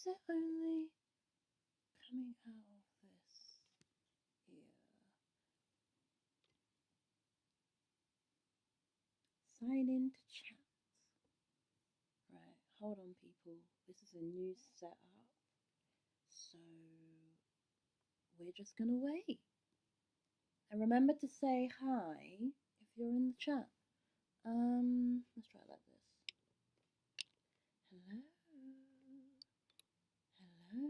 is it only coming out of this here? Sign into chat. Right, hold on, people. This is a new setup, so we're just gonna wait. And remember to say hi if you're in the chat. Let's try it like this. Hello. Hello.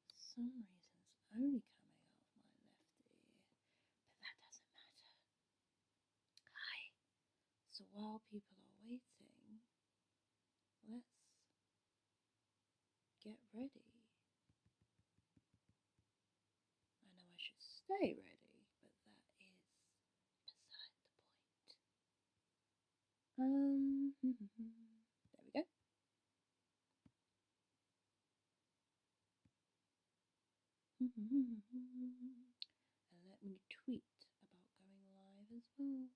For some reason it's only coming out of my left ear, but that doesn't matter. Hi. So while people are waiting, let's get ready. I know I should stay ready, but that is beside the point. There we go. And let me tweet about going live as well.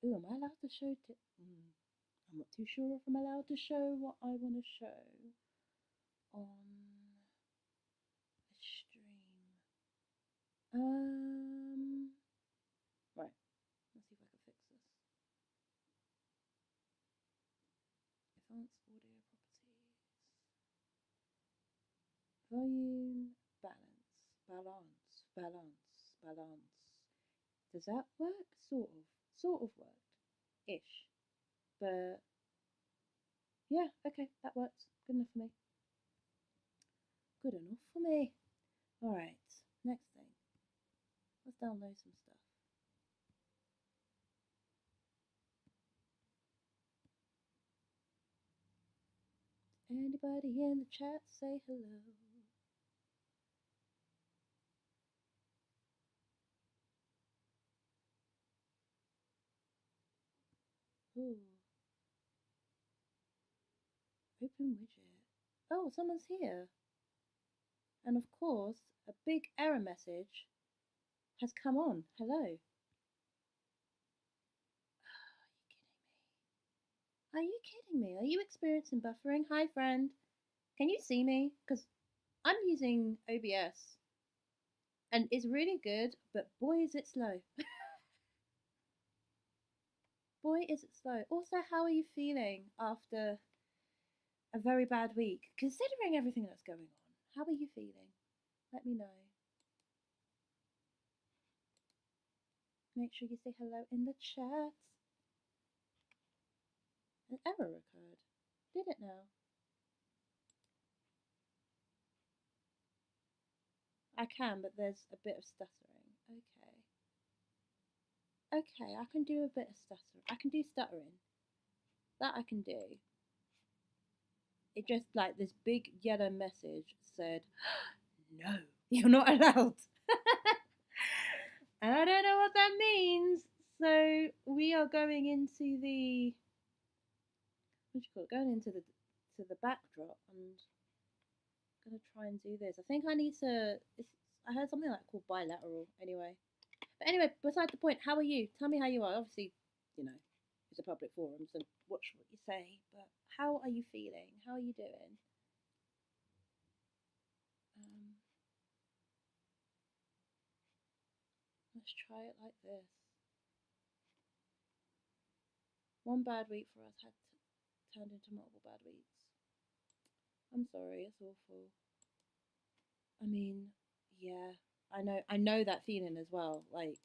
Ooh, am I allowed to show I'm not too sure if I'm allowed to show what I want to show on the stream. Right, let's see if I can fix this. Advanced audio properties. Volume, balance. Does that work? Sort of worked. Ish. But yeah, okay, that works. Good enough for me. Good enough for me. Alright, next thing. Let's download some stuff. Anybody in the chat say hello? Ooh. Open widget. Oh, someone's here. And of course, a big error message has come on. Hello. Are you kidding me? Are you experiencing buffering? Hi, friend. Can you see me? Because I'm using OBS. And it's really good, but boy, is it slow. Boy, is it slow. Also, how are you feeling after a very bad week? Considering everything that's going on, how are you feeling? Let me know. Make sure you say hello in the chat. An error occurred. Did it now? I can, but there's a bit of stuttering. Okay. Okay, I can do a bit of stuttering. I can do stuttering. That I can do. It just like this big yellow message said, no, you're not allowed. And I don't know what that means. So we are going into the going into the backdrop, and I'm gonna try and do this. I think I need to. I heard something like called bilateral. Anyway, but anyway, beside the point. How are you? Tell me how you are. Obviously, you know, it's a public forum, so watch what you say. But how are you feeling? How are you doing? Let's try it like this. One bad week for us had turned into multiple bad weeks. I'm sorry, it's awful. I mean, yeah, I know that feeling as well. Like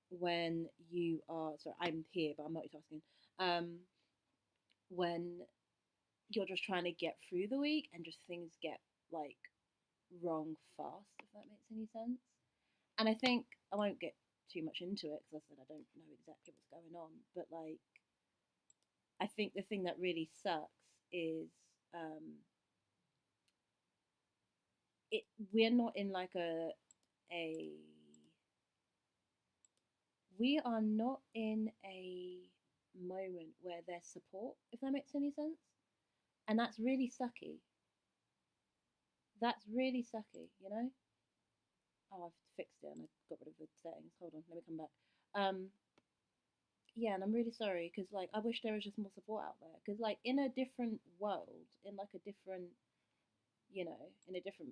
when you are sorry, I'm here, but I'm multitasking. When you're just trying to get through the week and just things get like wrong fast, if that makes any sense. And I think I won't get too much into it because I said I don't know exactly what's going on, but like I think the thing that really sucks is we're not in like a we are not in a moment where there's support, if that makes any sense. And that's really sucky. That's really sucky, you know? Oh, I've fixed it and I got rid of the settings. Hold on, let me come back. Yeah, and I'm really sorry because like I wish there was just more support out there because like in a different world, in like a different, in a different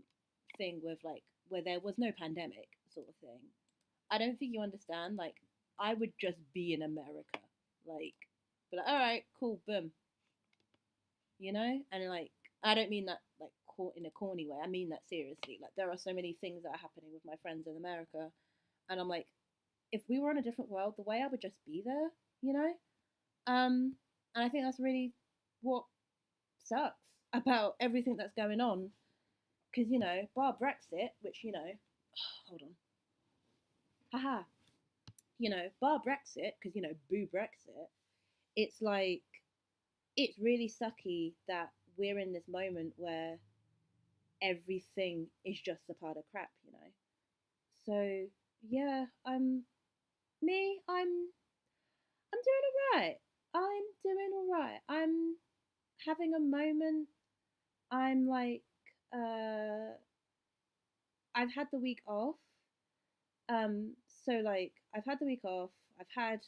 thing with like where there was no pandemic sort of thing. I don't think you understand. Like I would just be in America, like, but like, all right, cool, boom, and like I don't mean that like in a corny way. I mean that seriously. Like there are so many things that are happening with my friends in America, and I'm like, if we were in a different world, the way I would just be there, you know. And I think that's really what sucks about everything that's going on, because bar Brexit, which hold on, haha, bar Brexit, because boo Brexit. It's like it's really sucky that we're in this moment where everything is just a pile of crap. So yeah, I'm doing all right. I'm doing all right. I'm having a moment. I'm like, uh, I've had the week off. So like, I've had the week off. I've had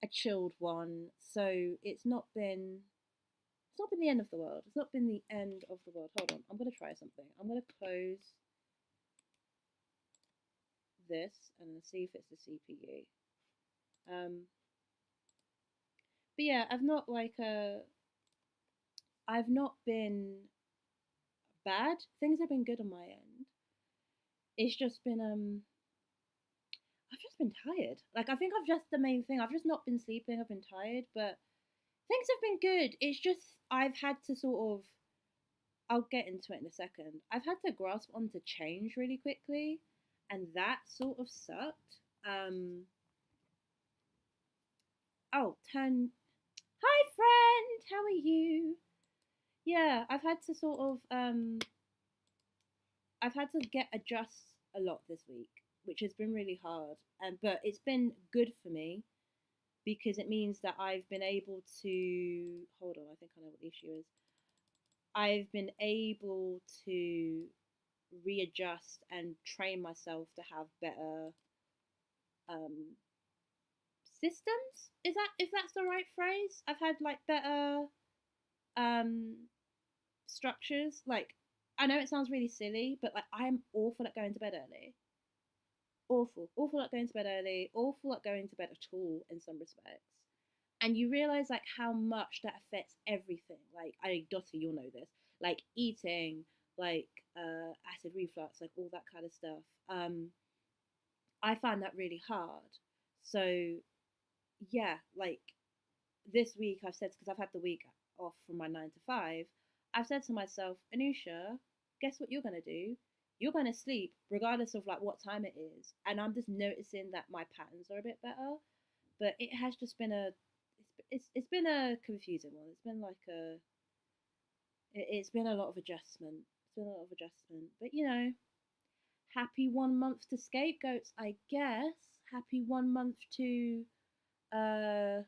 a chilled one. So it's not been the end of the world. It's not been the end of the world. Hold on, I'm gonna try something. I'm gonna close this and see if it's the CPU. But yeah, I've not been bad. Things have been good on my end. It's just been I've just been tired. Like I think I've just the main thing. I've just not been sleeping. I've been tired, but things have been good. It's just I've had to sort of. I'll get into it in a second. I've had to grasp onto change really quickly, and that sort of sucked. Oh, turn. Hi, friend. How are you? Yeah, I've had to get adjust a lot this week, which has been really hard. And but it's been good for me because it means that I've been able to hold on. I think I know what the issue is. I've been able to readjust and train myself to have better um, systems. Is that if that's the right phrase? I've had like better um, structures. Like I know it sounds really silly, but like I am awful at going to bed early. Awful at going to bed early. Awful at going to bed at all in some respects. And you realize like how much that affects everything. Like I Dottie, you'll know this. Like eating, like acid reflux, like all that kind of stuff. I find that really hard. So yeah, like this week I've said because I've had the week off from my 9 to 5. I've said to myself, Anusha, guess what you're gonna do? You're gonna sleep regardless of like what time it is. And I'm just noticing that my patterns are a bit better. But it has just been it's been a confusing one. It's been like it's been a lot of adjustment. It's been a lot of adjustment. But happy 1 month to Scapegoats, I guess. Happy 1 month to uh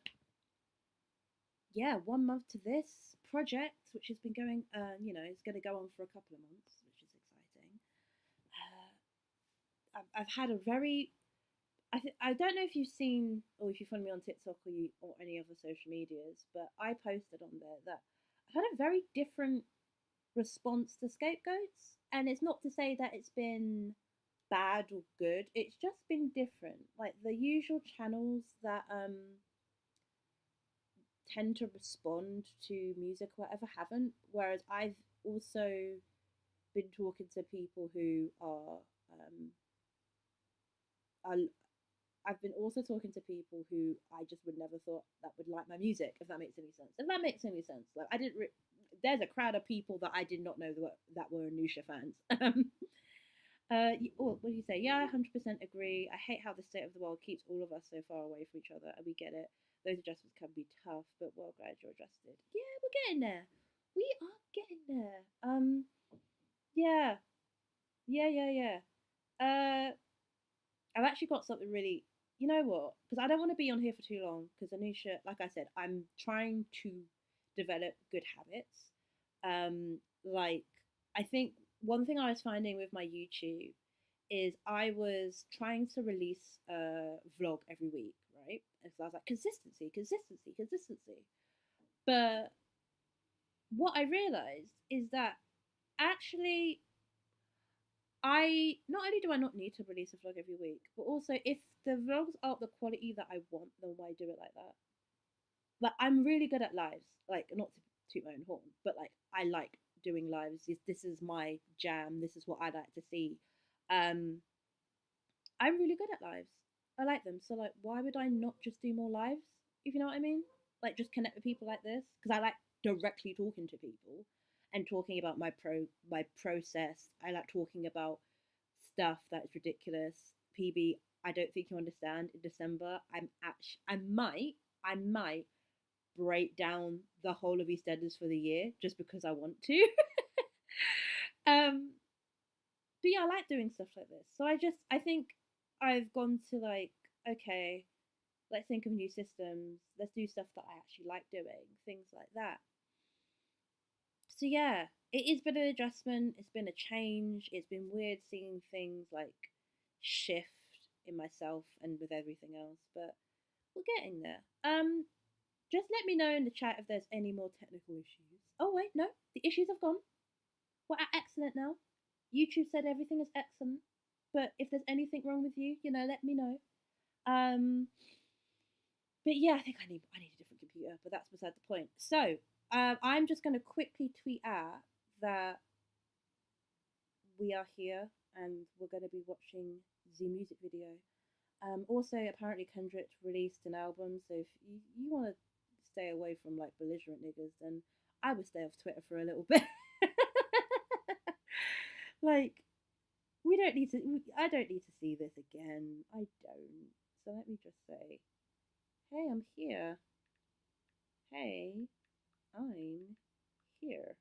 yeah, 1 month to this project, which has been going it's going to go on for a couple of months, which is exciting. I've had a very I don't know if you've seen or if you follow me on TikTok or any other social medias, but I posted on there that I've had a very different response to Scapegoats, and it's not to say that it's been bad or good. It's just been different. Like the usual channels that tend to respond to music or whatever haven't. Whereas I've also been talking to people who are I've been also talking to people who I just would never thought that would like my music, if that makes any sense. If that makes any sense, like I didn't. There's a crowd of people that I did not know that were Anusha fans. What do you say? Yeah, I 100% agree. I hate how the state of the world keeps all of us so far away from each other, and we get it. Those adjustments can be tough, but well, glad you're adjusted. Yeah, we're getting there. We are getting there. Yeah, yeah. I've actually got something really. You know what? Because I don't want to be on here for too long. Because Anusha, like I said, I'm trying to develop good habits. Like I think one thing I was finding with my YouTube is I was trying to release a vlog every week, right? And so I was like, consistency, consistency, consistency. But what I realized is that actually I not only do I not need to release a vlog every week, but also if the vlogs are the quality that I want, then why do it like that? Like I'm really good at lives. Like not to toot my own horn, but like I like doing lives. This is my jam. This is what I like to see. Um, I'm really good at lives. I like them. So like, why would I not just do more lives? If you know what I mean? Like just connect with people like this because I like directly talking to people and talking about my process. I like talking about stuff that's ridiculous. PB, I don't think you understand. In December, I might break down the whole of EastEnders for the year just because I want to. um, but yeah, I like doing stuff like this. So I think I've gone to like, okay, let's think of new systems. Let's do stuff that I actually like doing, things like that. So yeah, it has been an adjustment. It's been a change. It's been weird seeing things like shift in myself and with everything else, but we're getting there. Just let me know in the chat if there's any more technical issues. Oh wait, no, the issues have gone. We're at excellent now. YouTube said everything is excellent, but if there's anything wrong with you, let me know. Um, but yeah, I think I need a different computer, but that's beside the point. So I'm just going to quickly tweet out that we are here and we're going to be watching the music video. Also, apparently Kendrick released an album, so if you want to stay away from like belligerent niggas, then I would stay off Twitter for a little bit. Like, we don't need to. I don't need to see this again. I don't. So let me just say, hey, I'm here. Hey, I'm here.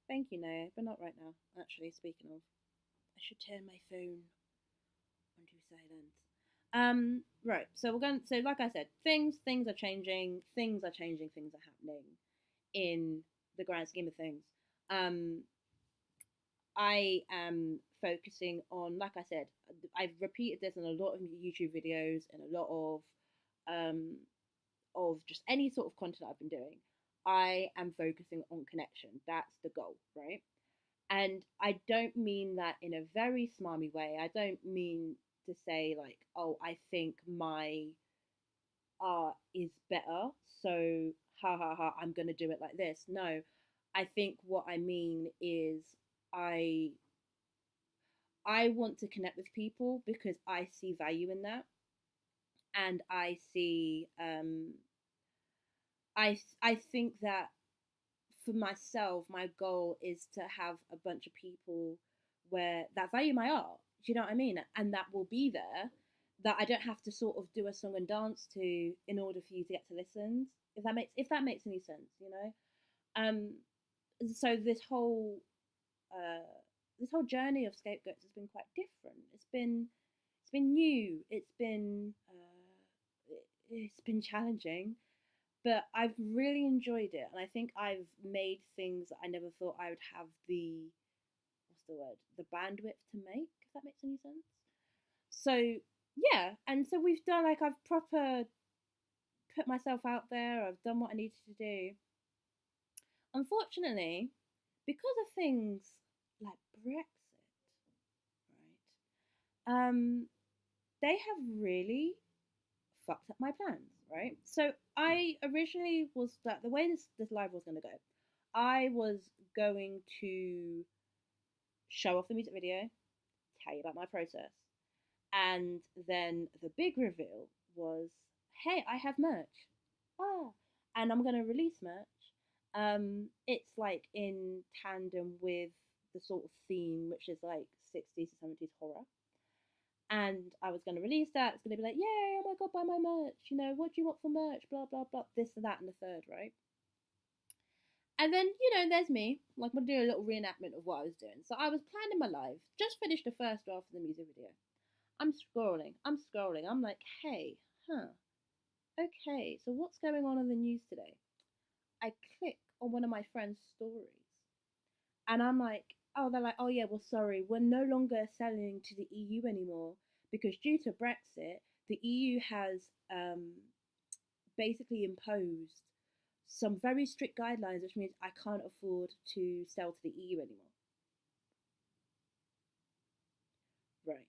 Thank you, Naya, but not right now. Actually, speaking of, I should turn my phone onto silent. Right. So we're going. So, like I said, things are changing. Things are changing. Things are happening in the grand scheme of things. Um, I am focusing on, like I said, I've repeated this in a lot of YouTube videos and a lot of just any sort of content I've been doing. I am focusing on connection. That's the goal, right? And I don't mean that in a very smarmy way. I don't mean to say like, oh, I think my art is better, so ha ha ha, I'm gonna do it like this. No, I think what I mean is I I want to connect with people because I see value in that, and I think that for myself, my goal is to have a bunch of people where that value my art. Do you know what I mean? And that will be there. That I don't have to sort of do a song and dance to in order for you to get to listens. If that makes any sense, Um, so uh, this whole journey of Scapegoats has been quite different. It's been new. It's been challenging, but I've really enjoyed it, and I think I've made things that I never thought I would have the what's the word the bandwidth to make. If that makes any sense. So yeah, and so we've done like I've proper put myself out there. I've done what I needed to do. Unfortunately, because of things like Brexit, right? They have really fucked up my plans, right? So I originally was that the way this live was going to go, I was going to show off the music video, tell you about my process, and then the big reveal was, hey, I have merch, ah, and I'm going to release merch. It's like in tandem with the sort of theme, which is like 60s to 70s horror. And I was going to release that. It's going to be like, yay, oh my God, buy my merch. What do you want for merch? Blah, blah, blah. This and that and the third, right? And then, there's me. Like, I'm going to do a little reenactment of what I was doing. So I was planning my life, just finished the first draft of the music video. I'm scrolling. I'm like, hey, okay, so what's going on in the news today? I click on one of my friend's stories. And I'm like, oh, they're like, oh yeah, well, sorry, we're no longer selling to the EU anymore because due to Brexit, the EU has basically imposed some very strict guidelines, which means I can't afford to sell to the EU anymore. Right.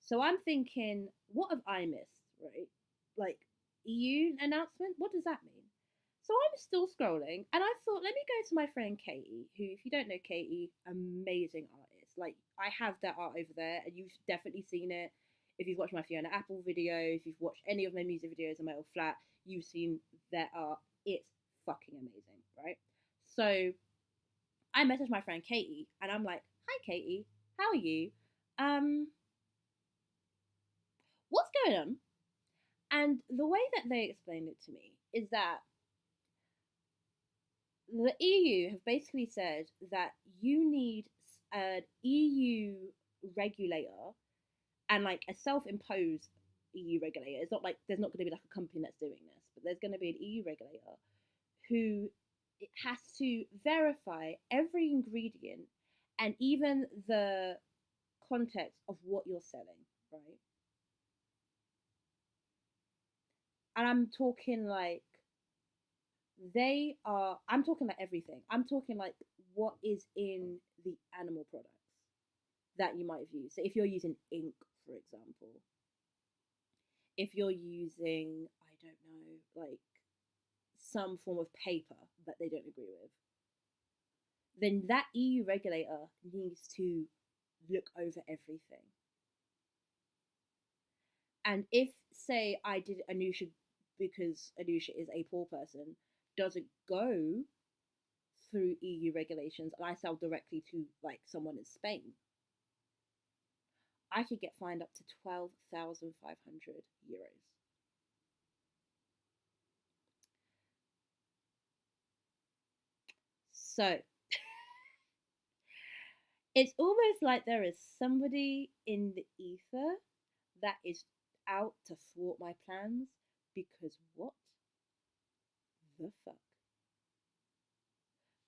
So I'm thinking, what have I missed, right? Like, EU announcement? What does that mean? So I'm still scrolling, and I thought, let me go to my friend Katie, who, if you don't know Katie, amazing artist. Like, I have that art over there, and you've definitely seen it. If you've watched my Fiona Apple video, if you've watched any of my music videos on my old flat, you've seen their art. It's fucking amazing, right? So I messaged my friend Katie, and I'm like, "Hi, Katie, how are you? Um, what's going on?" And the way that they explained it to me is that the EU have basically said that you need an EU regulator and like a self-imposed EU regulator. It's not like there's not going to be like a company that's doing this, but there's going to be an EU regulator who it has to verify every ingredient and even the context of what you're selling, right? And I'm talking like I'm talking like everything. I'm talking like what is in the animal products that you might have used. So if you're using ink, for example, if you're using, I don't know, like some form of paper that they don't agree with, then that EU regulator needs to look over everything. And if, say, I did Anusha because Anusha is a poor person, doesn't go through EU regulations and I sell directly to like someone in Spain, I could get fined up to 12,500 euros. So it's almost like there is somebody in the ether that is out to thwart my plans because what the fuck?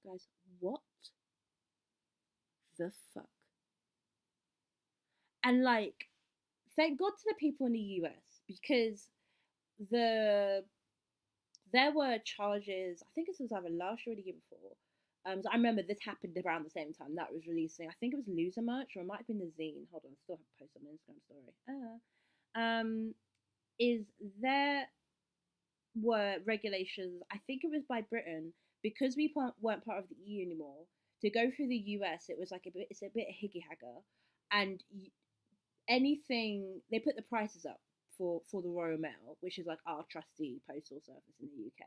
Guys, what the fuck? And like, thank God to the people in the US because the there were charges. I think this was either last year or the year before. So I remember this happened around the same time that was releasing. I think it was Loser merch or it might have been the zine. Hold on, I still have a post on my Instagram story. Is there were regulations? I think it was by Britain because we weren't part of the EU anymore. To go through the US, it was like it's a bit of higgy hagger, and anything they put the prices up for the Royal Mail, which is like our trusty postal service in the UK,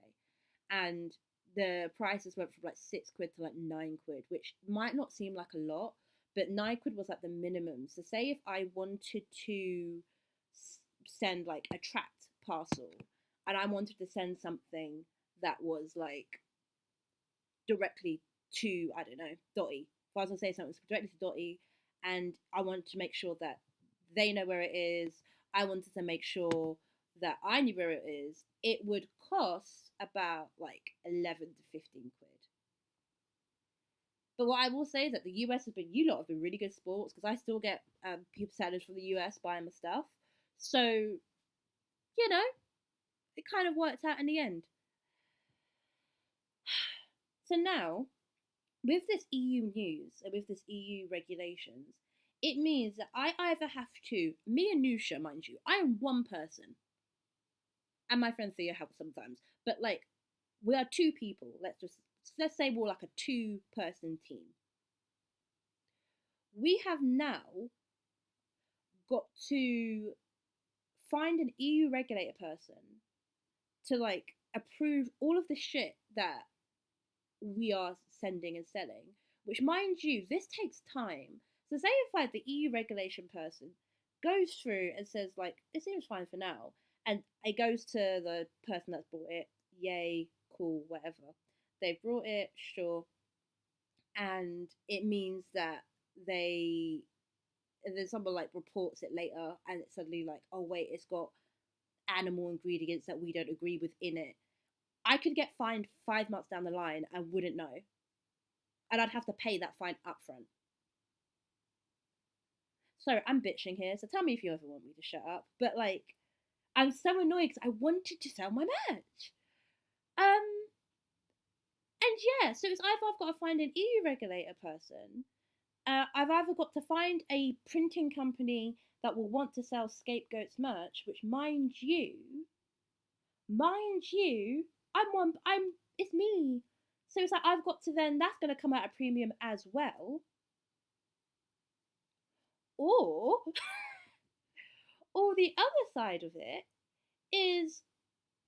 and the prices went from like £6 to like £9, which might not seem like a lot, but £9 was like the minimum. So say if I wanted to send like a tracked parcel, and I wanted to send something that was like directly to, I don't know, Dotty. If I was gonna say something directly to Dotty, and I wanted to make sure that they know where it is, I wanted to make sure that I knew where it is, it would cost about like 11 to 15 quid. But what I will say is that the US has been, you lot have been really good sports because I still get people sellers from the US buying my stuff. So, you know, it kind of worked out in the end. So now, with this EU news and with this EU regulations, it means that I either have to, me and Nusha, mind you, I am one person, and my friend Thea helps sometimes, but like we are two people. Let's say we're like a two-person team. We have now got to find an EU regulator person to like approve all of the shit that we are sending and selling, which mind you, this takes time. So say if like the EU regulation person goes through and says like it seems fine for now, and it goes to the person that's bought it, yay, cool, whatever. They brought it, sure, and it means that they and then someone like reports it later and it's suddenly like, oh wait, it's got animal ingredients that we don't agree with in it. I could get fined 5 months down the line and wouldn't know. And I'd have to pay that fine upfront. Sorry, I'm bitching here, so tell me if you ever want me to shut up. But like, I'm so annoyed because I wanted to sell my merch. Um, and yeah, so it's either I've got to find an EU regulator person, I've either got to find a printing company that will want to sell Scapegoats merch, which mind you, it's me. So it's like I've got to then, that's going to come at a premium as well. Or, or the other side of it is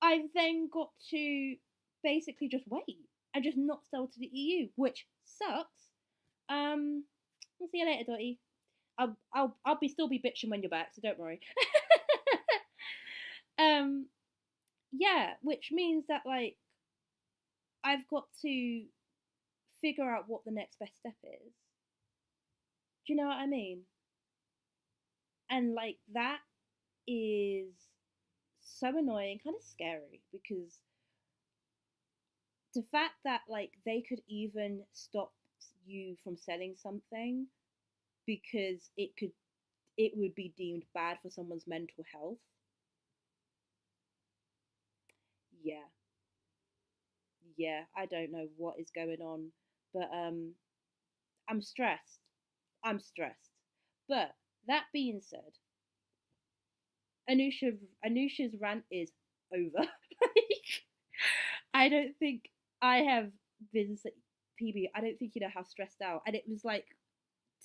I've then got to basically just wait and just not sell to the EU, which sucks. We'll see you later, Dottie. I'll be still be bitching when you're back, so don't worry. um, yeah, which means that like I've got to figure out what the next best step is. Do you know what I mean? And like that is so annoying, kind of scary because the fact that like they could even stop you from selling something because it would be deemed bad for someone's mental health. Yeah, yeah, I don't know what is going on, but I'm stressed. I'm stressed. But that being said, Anusha's rant is over. I don't think I have been PB. I don't think you know how stressed out, and it was like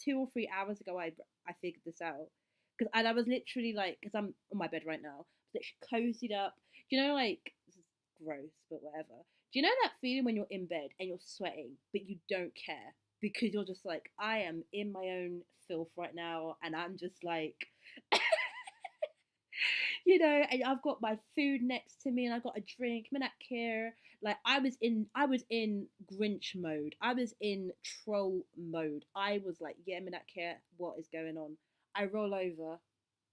2 or 3 hours ago I figured this out because and I was literally like because I'm on my bed right now, literally cozied up. You know, like this is gross, but whatever. Do you know that feeling when you're in bed and you're sweating, but you don't care because you're just like I am in my own filth right now, and I'm just like you know, and I've got my food next to me and I've got a drink, I'm in that care. Like I was in Grinch mode. I was in troll mode. I was like, yeah, I'm in that care. What is going on? I roll over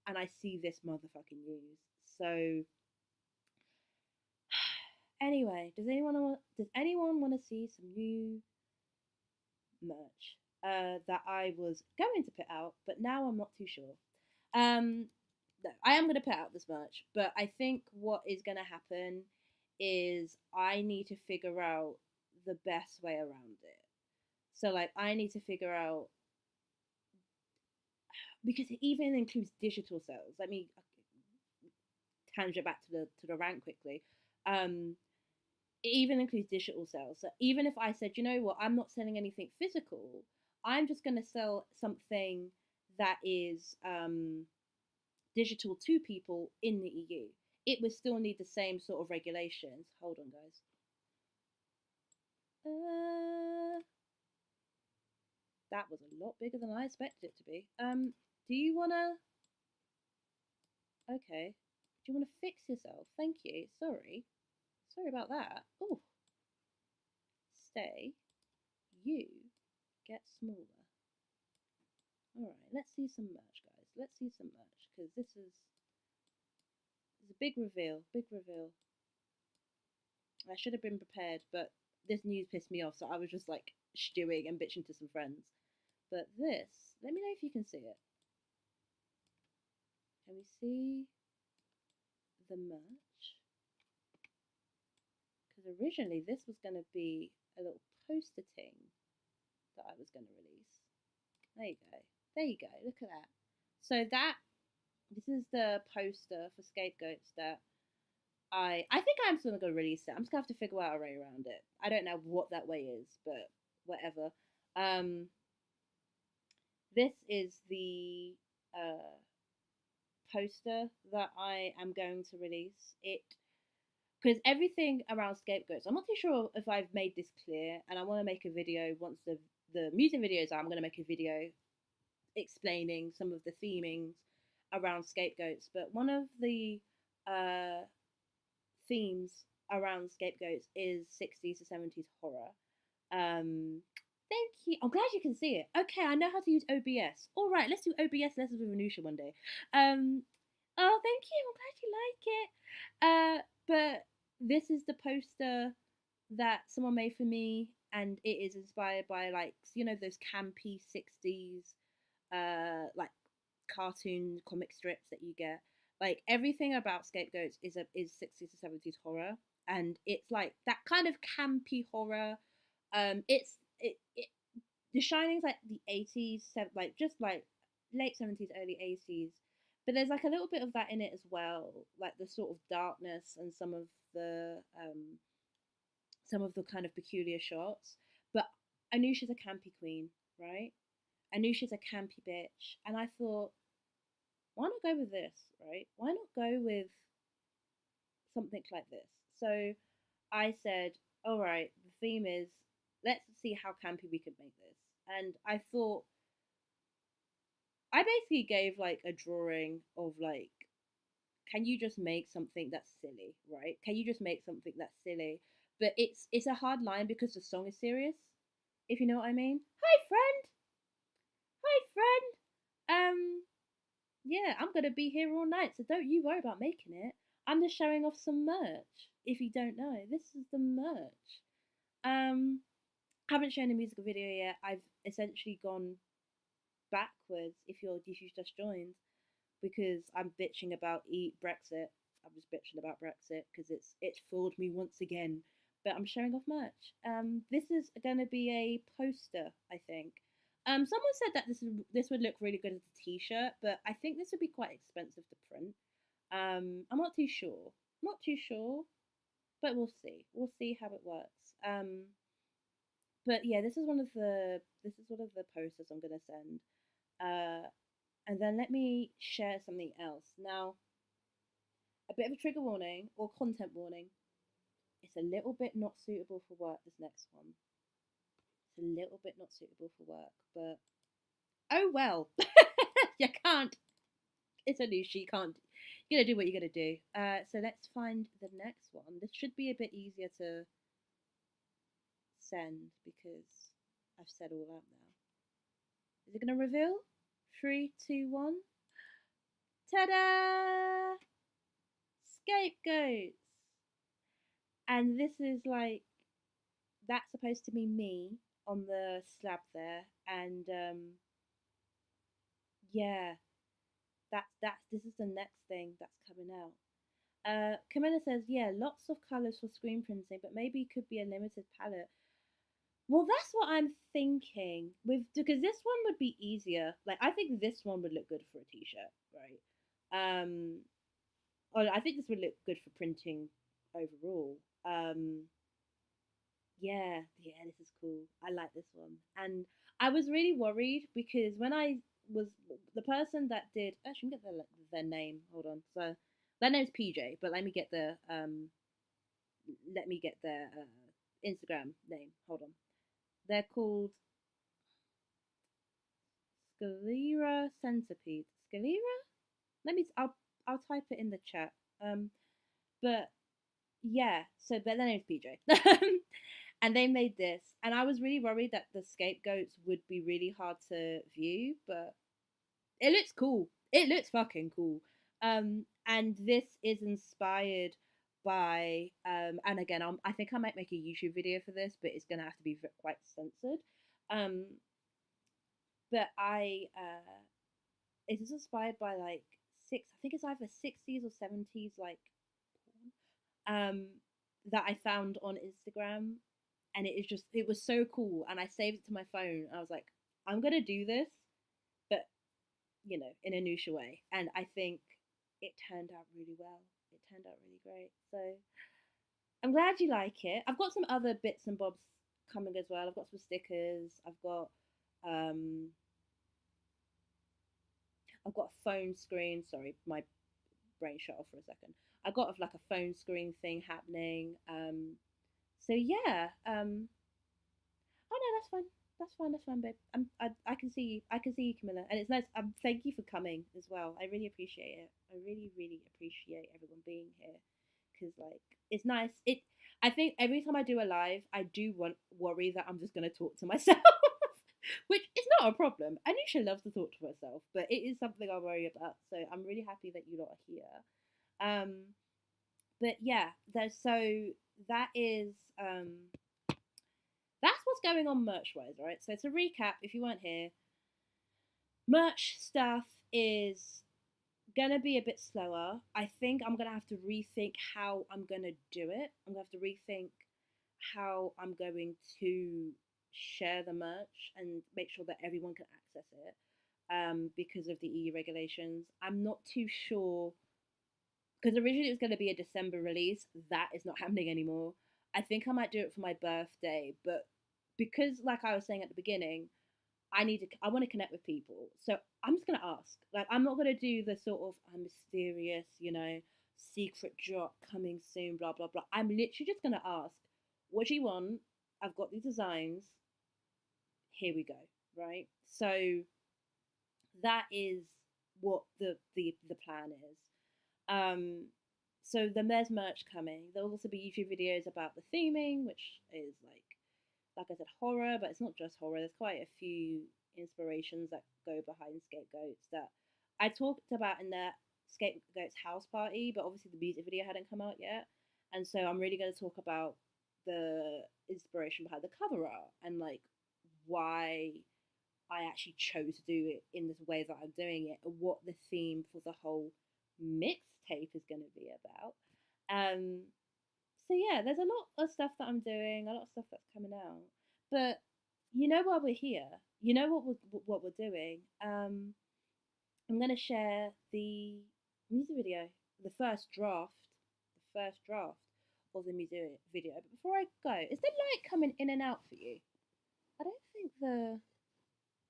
and I see this motherfucking news. So anyway, does anyone want to see some new merch that I was going to put out, but now I'm not too sure. Um, no, I am going to put out this merch, but I think what is going to happen is I need to figure out the best way around it. So like I need to figure out because it even includes digital sales. Let me tangent back to the rant quickly. It even includes digital sales. So even if I said, you know what, I'm not selling anything physical, I'm just going to sell something that is digital to people in the EU. It would still need the same sort of regulations. Hold on, guys. That was a lot bigger than I expected it to be. Do you wanna? Okay. Do you wanna fix yourself? Thank you. Sorry about that. Oh, stay. You get smaller. All right. Let's see some merch, guys. Let's see some merch because this is a big reveal. Big reveal. I should have been prepared, but this news pissed me off, so I was just like stewing and bitching to some friends. But this, let me know if you can see it. Can we see the merch? Because originally this was going to be a little poster thing that I was going to release. There you go. There you go. Look at that. So this is the poster for Scapegoats that I think I'm still gonna release it. I'm just gonna have to figure out a way around it. I don't know what that way is, but whatever. This is the poster that I am going to release. It because everything around Scapegoats. I'm not too sure if I've made this clear, and I want to make a video once the music videos are. I'm gonna make a video explaining some of the themings around Scapegoats. But one of the themes around Scapegoats is 60s to 70s horror. Thank you. I'm glad you can see it. Okay, I know how to use OBS. All right, let's do OBS lessons with Anusha one day. Oh, thank you. I'm glad you like it. But this is the poster that someone made for me, and it is inspired by, like, you know, those campy 60s like cartoon comic strips that you get. Like everything about Scapegoats is 60s to 70s horror, and it's like that kind of campy horror. It The Shining's like the 80s, like just like late 70s, early 80s. But there's like a little bit of that in it as well, like the sort of darkness and some of the kind of peculiar shots. But I knew she's a campy queen, right? I knew she's a campy bitch, and I thought, why not go with this, right? Why not go with something like this? So I said, all right, the theme is, let's see how campy we could make this. And I thought, I basically gave like a drawing of like, can you just make something that's silly, right? Can you just make something that's silly? But it's a hard line because the song is serious, if you know what I mean. Hi friend, hi friend. Yeah, I'm gonna be here all night, so don't you worry about making it. I'm just showing off some merch. If you don't know, this is the merch. Um, haven't shown a music video yet. I've essentially gone backwards. If you just joined, because I'm bitching about Brexit. I'm just bitching about Brexit because it's fooled me once again. But I'm showing off merch. This is going to be a poster, I think. Someone said that this would look really good as a T-shirt, but I think this would be quite expensive to print. I'm not too sure. Not too sure, but we'll see. We'll see how it works. But yeah, this is one of the posters I'm gonna send. Uh, and then let me share something else. Now, a bit of a trigger warning or content warning. It's a little bit not suitable for work, this next one. It's a little bit not suitable for work, but oh well. You can't. It's a new sheet, can't. You gotta do what you gotta do. So let's find the next one. This should be a bit easier to send because I've said all out now. Is it gonna reveal? 3, 2, 1. Ta-da! Scapegoats. And this is like, that's supposed to be me on the slab there, and yeah, that's this is the next thing that's coming out. Camilla says, yeah, lots of colours for screen printing, but maybe it could be a limited palette. Well, that's what I'm thinking with, because this one would be easier. Like, I think this one would look good for a t-shirt, right? Or I think this would look good for printing overall. Yeah, this is cool. I like this one. And I was really worried because when I was the person that did, actually, get their name. Hold on. So their name's PJ, but let me get their Instagram name. Hold on. They're called Scalera Centipede. Scalera? I'll type it in the chat. But yeah, but their name's PJ. And they made this, and I was really worried that the scapegoats would be really hard to view, but it looks cool. It looks fucking cool. And this is inspired by and again, I think I might make a YouTube video for this, but it's gonna have to be quite censored. Um, but it is inspired by like I think it's either 60s or 70s, like um, that I found on Instagram, and it was so cool, and I saved it to my phone. I was like, I'm gonna do this, but in a Nusha way, and I think it turned out really well. It turned out really great. So I'm glad you like it. I've got some other bits and bobs coming as well. I've got some stickers. Um I've got a phone screen. Sorry, my brain shut off for a second. I got like a phone screen thing happening. So yeah. Oh no, that's fine. That's fine. That's fine, babe. I can see you. I can see you, Camilla, and it's nice. Thank you for coming as well. I really appreciate it. I really, really appreciate everyone being here because like it's nice. I think every time I do a live, I do worry that I'm just gonna talk to myself, which is not a problem. Anisha loves to talk to herself, but it is something I worry about. So I'm really happy that you lot are here. but yeah, there's so that is that's what's going on merch wise, right? So to recap, if you weren't here, merch stuff is gonna be a bit slower. I think I'm gonna have to rethink how I'm gonna do it. I'm gonna have to rethink how I'm going to share the merch and make sure that everyone can access it. Because of the EU regulations, I'm not too sure because originally it was going to be a December release. That is not happening anymore. I think I might do it for my birthday, but because, like I was saying at the beginning, I want to connect with people. So I'm just gonna ask. Like, I'm not gonna do the sort of I'm mysterious, secret drop coming soon, blah blah blah. I'm literally just gonna ask, what do you want? I've got these designs. Here we go. Right. So that is what the plan is. Um, so then there's merch coming. There'll also be YouTube videos about the theming, which is like I said, horror, but it's not just horror. There's quite a few inspirations that go behind Scapegoats that I talked about in that Scapegoats house party, but obviously the music video hadn't come out yet. And so I'm really going to talk about the inspiration behind the cover art and like why I actually chose to do it in this way that I'm doing it and what the theme for the whole mixtape is going to be about. Um, so yeah, there's a lot of stuff that I'm doing, a lot of stuff that's coming out. But while we're here, what we're doing. I'm gonna share the music video, the first draft of the music video. But before I go, is the light coming in and out for you? I don't think the.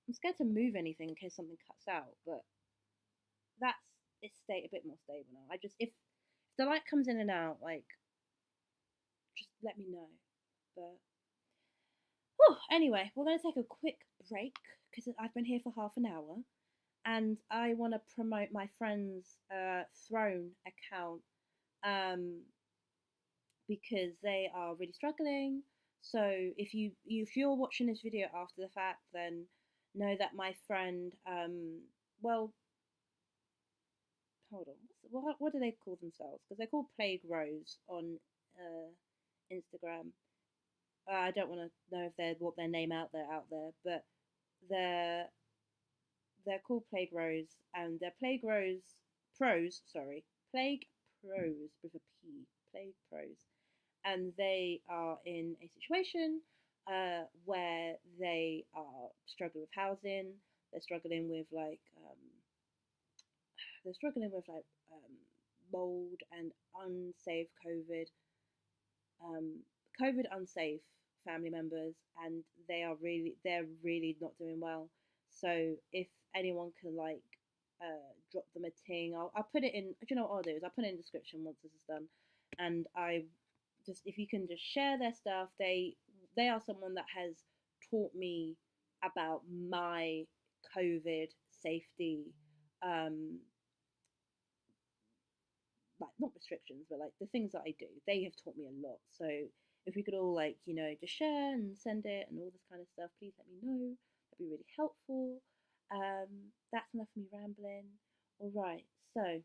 I'm scared to move anything in case something cuts out, but that's it's a bit more stable now. I just if the light comes in and out, like just let me know. But anyway, we're going to take a quick break because I've been here for half an hour and I want to promote my friend's Throne account um, because they are really struggling. So if you're watching this video after the fact, then know that my friend, well, hold on, what do they call themselves? Because they're called Plague Rose on Instagram. I don't want to know if they're what their name out there, but they're they're called Plague Rose, and they're Plague Rose Pros. Sorry, Plague Pros with a P. Plague Pros, and they are in a situation where they are struggling with housing. They're struggling with they're struggling with mold and unsafe um, COVID unsafe family members, and they're really not doing well. So if anyone can drop them a ting, I'll put it in. Do you know what I'll do is I'll put it in the description once this is done, and I just if you can just share their stuff. They are someone that has taught me about my COVID safety um like not restrictions, but like the things that I do, they have taught me a lot. So if we could all just share and send it and all this kind of stuff, please let me know. That'd be really helpful. That's enough of me rambling. All right, so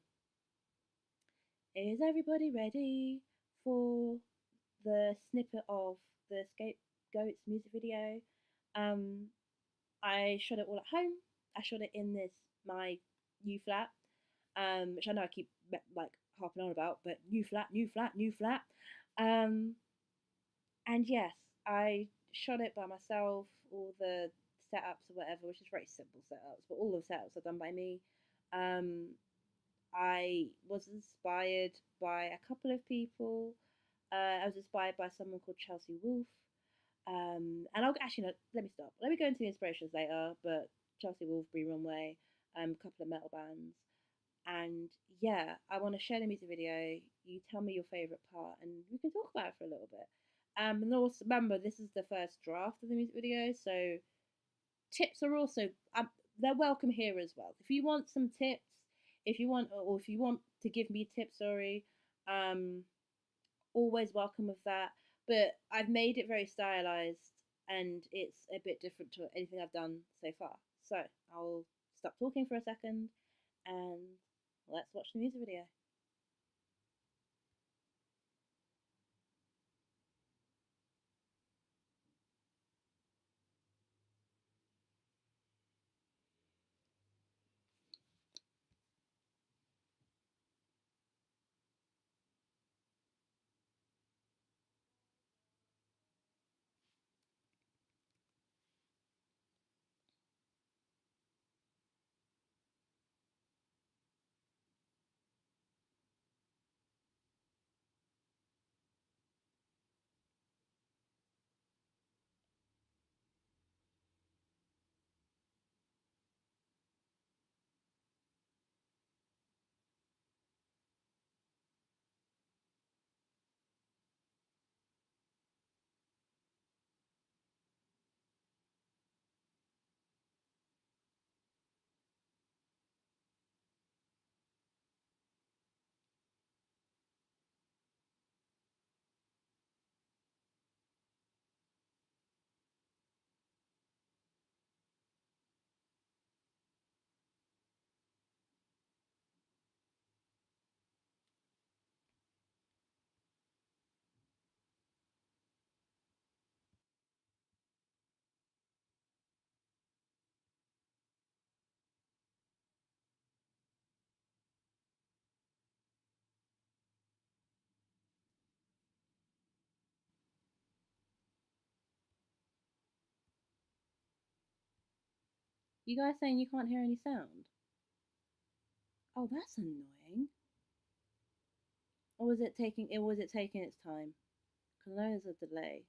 is everybody ready for the snippet of the Scapegoats music video? Um, I shot it all at home. I shot it in this my new flat, which I know I keep like harping on about, but new flat, new flat, new flat. Um, and yes, I shot it by myself. All the setups or whatever, which is very simple setups, but all the setups are done by me. Um, I was inspired by a couple of people. I was inspired by someone called Chelsea Wolfe. And I'll actually no, let me stop. Let me go into the inspirations later. But Chelsea Wolfe, Bree Runway, a couple of metal bands, and yeah, I want to share the music video. You tell me your favorite part, and we can talk about it for a little bit. And also remember, this is the first draft of the music video, so tips are also they're welcome here as well. If you want some tips, if you want to give me tips, sorry, um, always welcome with that. But I've made it very stylized and it's a bit different to anything I've done so far. So I'll stop talking for a second and let's watch the music video. You guys saying you can't hear any sound? Oh, that's annoying. Or was it taking its time? Because I know there's a delay.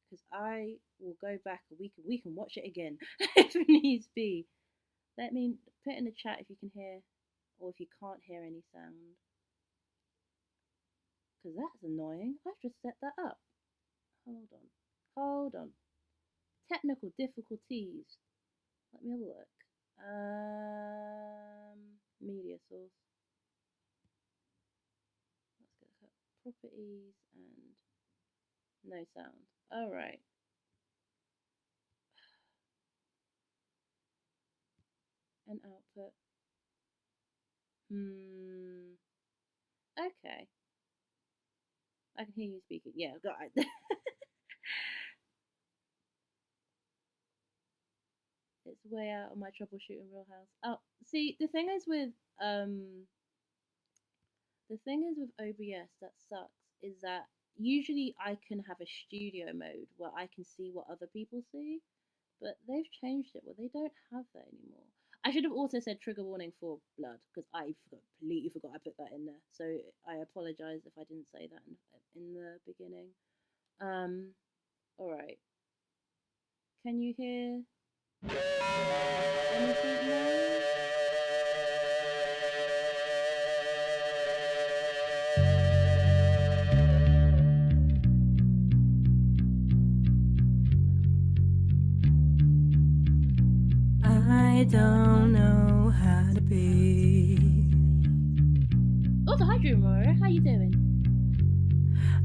Because I will go back and we can watch it again if it needs be. Let me put in the chat if you can hear or if you can't hear any sound. Because that's annoying. I've just set that up. Hold on. Hold on. Technical difficulties. Let me have a look. Media source. Let's go properties and no sound. All right. And output. Okay. I can hear you speaking. Yeah, got it. It's way out of my troubleshooting wheelhouse. Oh, see, the thing is with OBS that sucks is that usually I can have a studio mode where I can see what other people see, but they've changed it where they don't have that anymore. I should have also said trigger warning for blood because I completely forgot I put that in there. So I apologize if I didn't say that in the beginning. All right. Can you hear anything now? I don't know how to be. Oh, hi, Drew Mora. How you doing?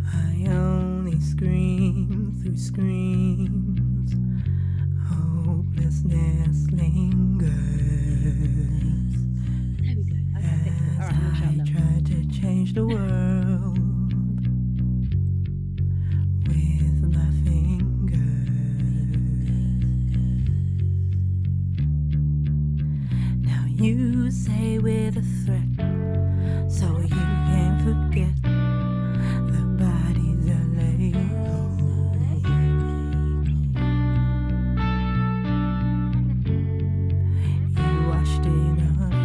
I only scream through screams. Hopelessness lingers. There we go. Okay, as all right, I try to change the world with my fingers. Now you say we're the threat, so you can't forget the bodies that lay cold. You watched it unfold.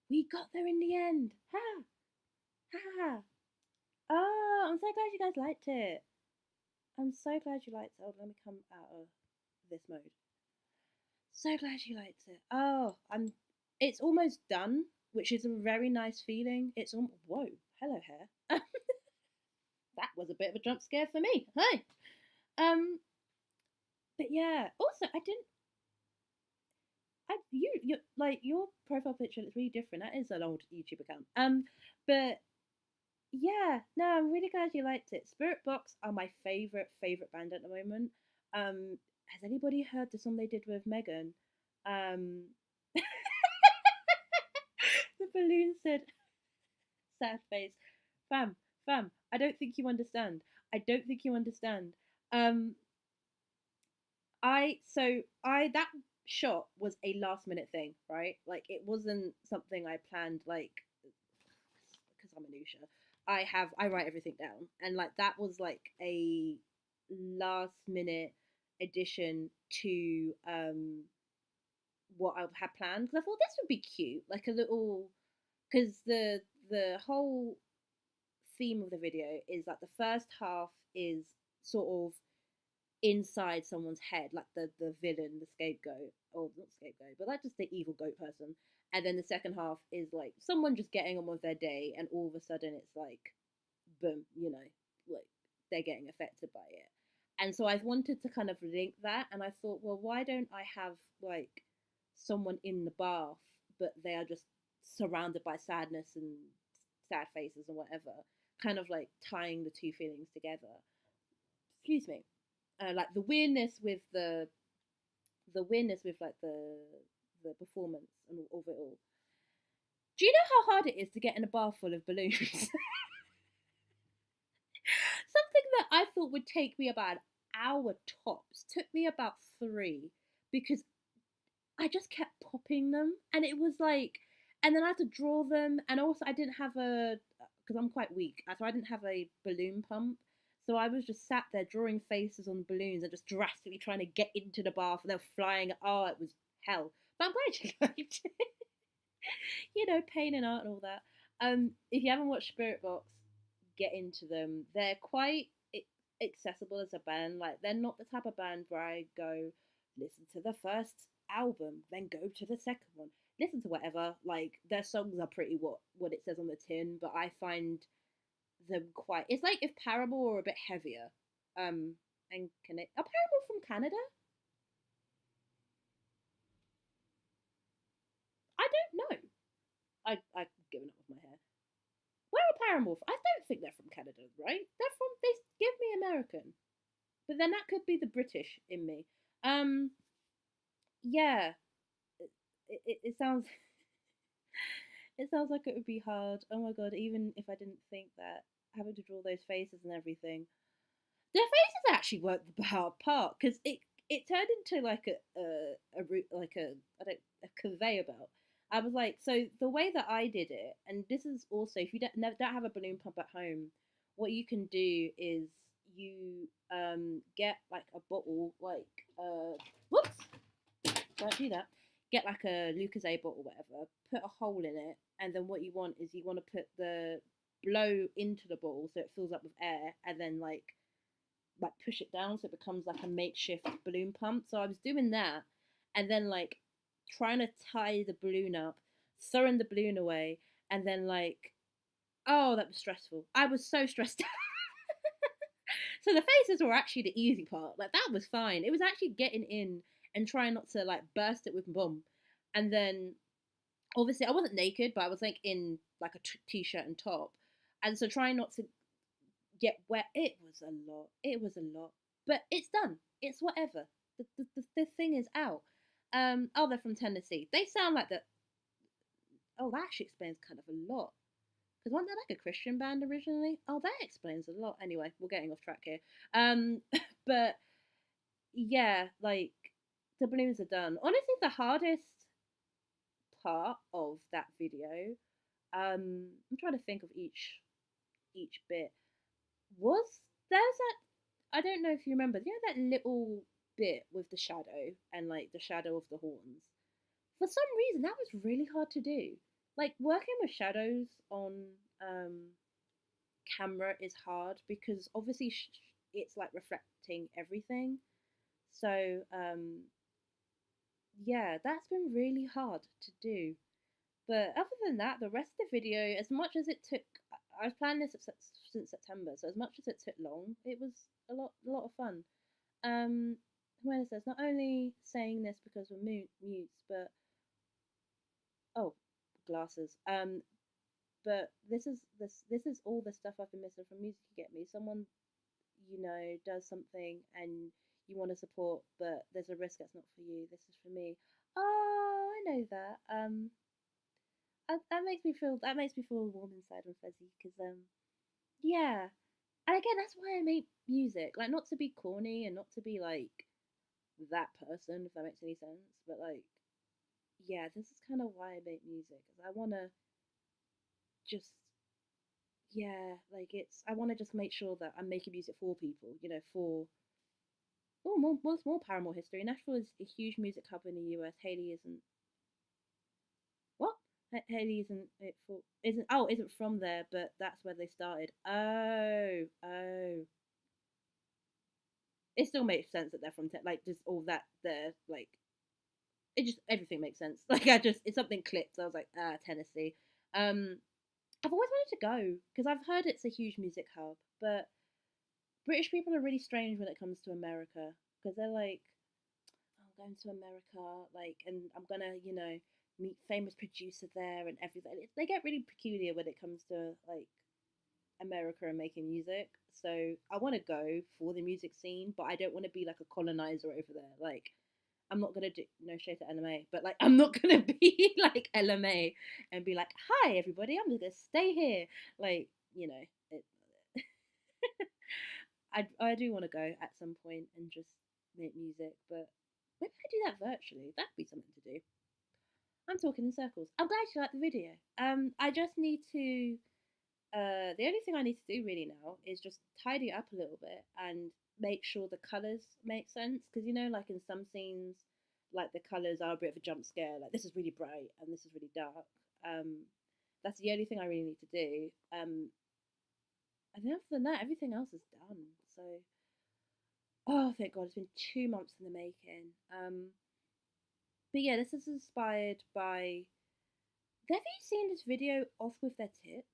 We got there in the end. Ha! Ha! Oh, I'm so glad you guys liked it. I'm so glad you liked it. Oh, let me come out of this mode. So glad you liked it. Oh, I'm. It's almost done, which is a very nice feeling. Whoa, hello hair. That was a bit of a jump scare for me. Hi. Um, but yeah. Also, I didn't. You like your profile picture looks really different. That is an old YouTube account. But yeah, no, I'm really glad you liked it. Spirit Box are my favorite band at the moment. Has anybody heard the song they did with Megan? Um, the balloon said, "Sad face, fam, fam. I don't think you understand. I don't think you understand." Um, I that shot was a last minute thing, right? Like it wasn't something I planned. Like because I'm Anusha, I write everything down, and like that was like a last minute addition to what I had planned because I thought this would be cute, like a little because the whole theme of the video is like the first half is sort of inside someone's head, like the villain, the scapegoat, or not scapegoat, but like just the evil goat person. And then the second half is like someone just getting on with their day, and all of a sudden it's like, boom, like they're getting affected by it. And so I've wanted to kind of link that, and I thought, well, why don't I have like someone in the bath, but they are just surrounded by sadness and sad faces and whatever, kind of like tying the two feelings together. Excuse me. Like the weirdness with like the performance and of it all. Do you know how hard it is to get in a bar full of balloons? Something that I thought would take me about an hour tops took me about 3 because I just kept popping them, and it was like, and then I had to draw them, and also I didn't have a because I'm quite weak, so I didn't have a balloon pump. So I was just sat there drawing faces on balloons and just drastically trying to get into the bath, and they're flying. Oh, it was hell. But I'm glad you liked it. Pain and art and all that. If you haven't watched Spirit Box, get into them. They're quite accessible as a band. Like they're not the type of band where I go listen to the first album, then go to the second one, listen to whatever. Like their songs are pretty what it says on the tin, but I find them quite. It's like if Paramore were a bit heavier. And are Paramore from Canada? I don't know. I've given up with my hair. Where are Paramore from? I don't think they're from Canada, right? They give me American. But then that could be the British in me. Um, yeah, it sounds it sounds like it would be hard. Oh my god, even if I didn't think that having to draw those faces and everything, their faces actually weren't the hard part because it turned into like a I don't a conveyor belt. I was like, so the way that I did it, and this is also if you don't have a balloon pump at home, what you can do is you get like a bottle like whoops, don't do that. Get like a Lucozade bottle, whatever. Put a hole in it, and then what you want is you want to put the blow into the bottle so it fills up with air, and then like push it down so it becomes like a makeshift balloon pump. So I was doing that, and then like trying to tie the balloon up, throwing the balloon away, and then like, oh, that was stressful. I was so stressed out. So the faces were actually the easy part. Like that was fine. It was actually getting in and trying not to like burst it with bum. And then obviously I wasn't naked, but I was like in like a t-shirt and top. And so trying not to get wet, it was a lot. It was a lot. But it's done. It's whatever. The thing is out. Oh, they're from Tennessee. They sound like the. Oh, that actually explains kind of a lot. Because weren't they like a Christian band originally? Oh, that explains a lot. Anyway, we're getting off track here. But yeah, like the balloons are done. Honestly, the hardest part of that video, I'm trying to think of each bit. Was there's that I don't know if you remember, that little bit with the shadow and like the shadow of the horns. For some reason, that was really hard to do. like working with shadows on um camera is hard because obviously it's like reflecting everything. So yeah, that's been really hard to do. But other than that, the rest of the video, as much as it took, I was planning this since September, so as much as it took long, it was a lot of fun. When it says not only saying this because we're mutes, but oh, glasses. But this is all the stuff I've been missing from Music You Get Me. Someone does something and you want to support, but there's a risk that's not for you. This is for me. Oh, I know that. That makes me feel warm inside and fuzzy because yeah, and again that's why I make music, like not to be corny and not to be like that person, if that makes any sense, but like yeah, this is kind of why I make music, because I want to just yeah, like I want to just make sure that I'm making music for people, for more Paramore history. Nashville is a huge music hub in the US. Haley isn't what? Haley isn't from there, but that's where they started. Oh, it still makes sense that they're from like just all that they're like it just everything makes sense. Like it's something clicked. So I was like Tennessee. Um, I've always wanted to go because I've heard it's a huge music hub, but British people are really strange when it comes to America because they're like, oh, I'm going to America, like, and I'm gonna, meet famous producer there and everything. They get really peculiar when it comes to like America and making music. So I want to go for the music scene, but I don't want to be like a colonizer over there. Like, I'm not gonna do no shade to LMA, but like I'm not gonna be like LMA and be like, "Hi everybody, I'm just gonna stay here." Like, it, I do want to go at some point and just make music, but maybe I do that virtually. That'd be something to do. I'm talking in circles. I'm glad you liked the video. I just need to. The only thing I need to do really now is just tidy it up a little bit and make sure the colors make sense. Because like in some scenes, like the colors are a bit of a jump scare. Like this is really bright and this is really dark. Um, that's the only thing I really need to do. And then other than that, everything else is done. So, oh, thank God, it's been 2 months in the making. But yeah, this is inspired by. Have you seen this video off with their tits?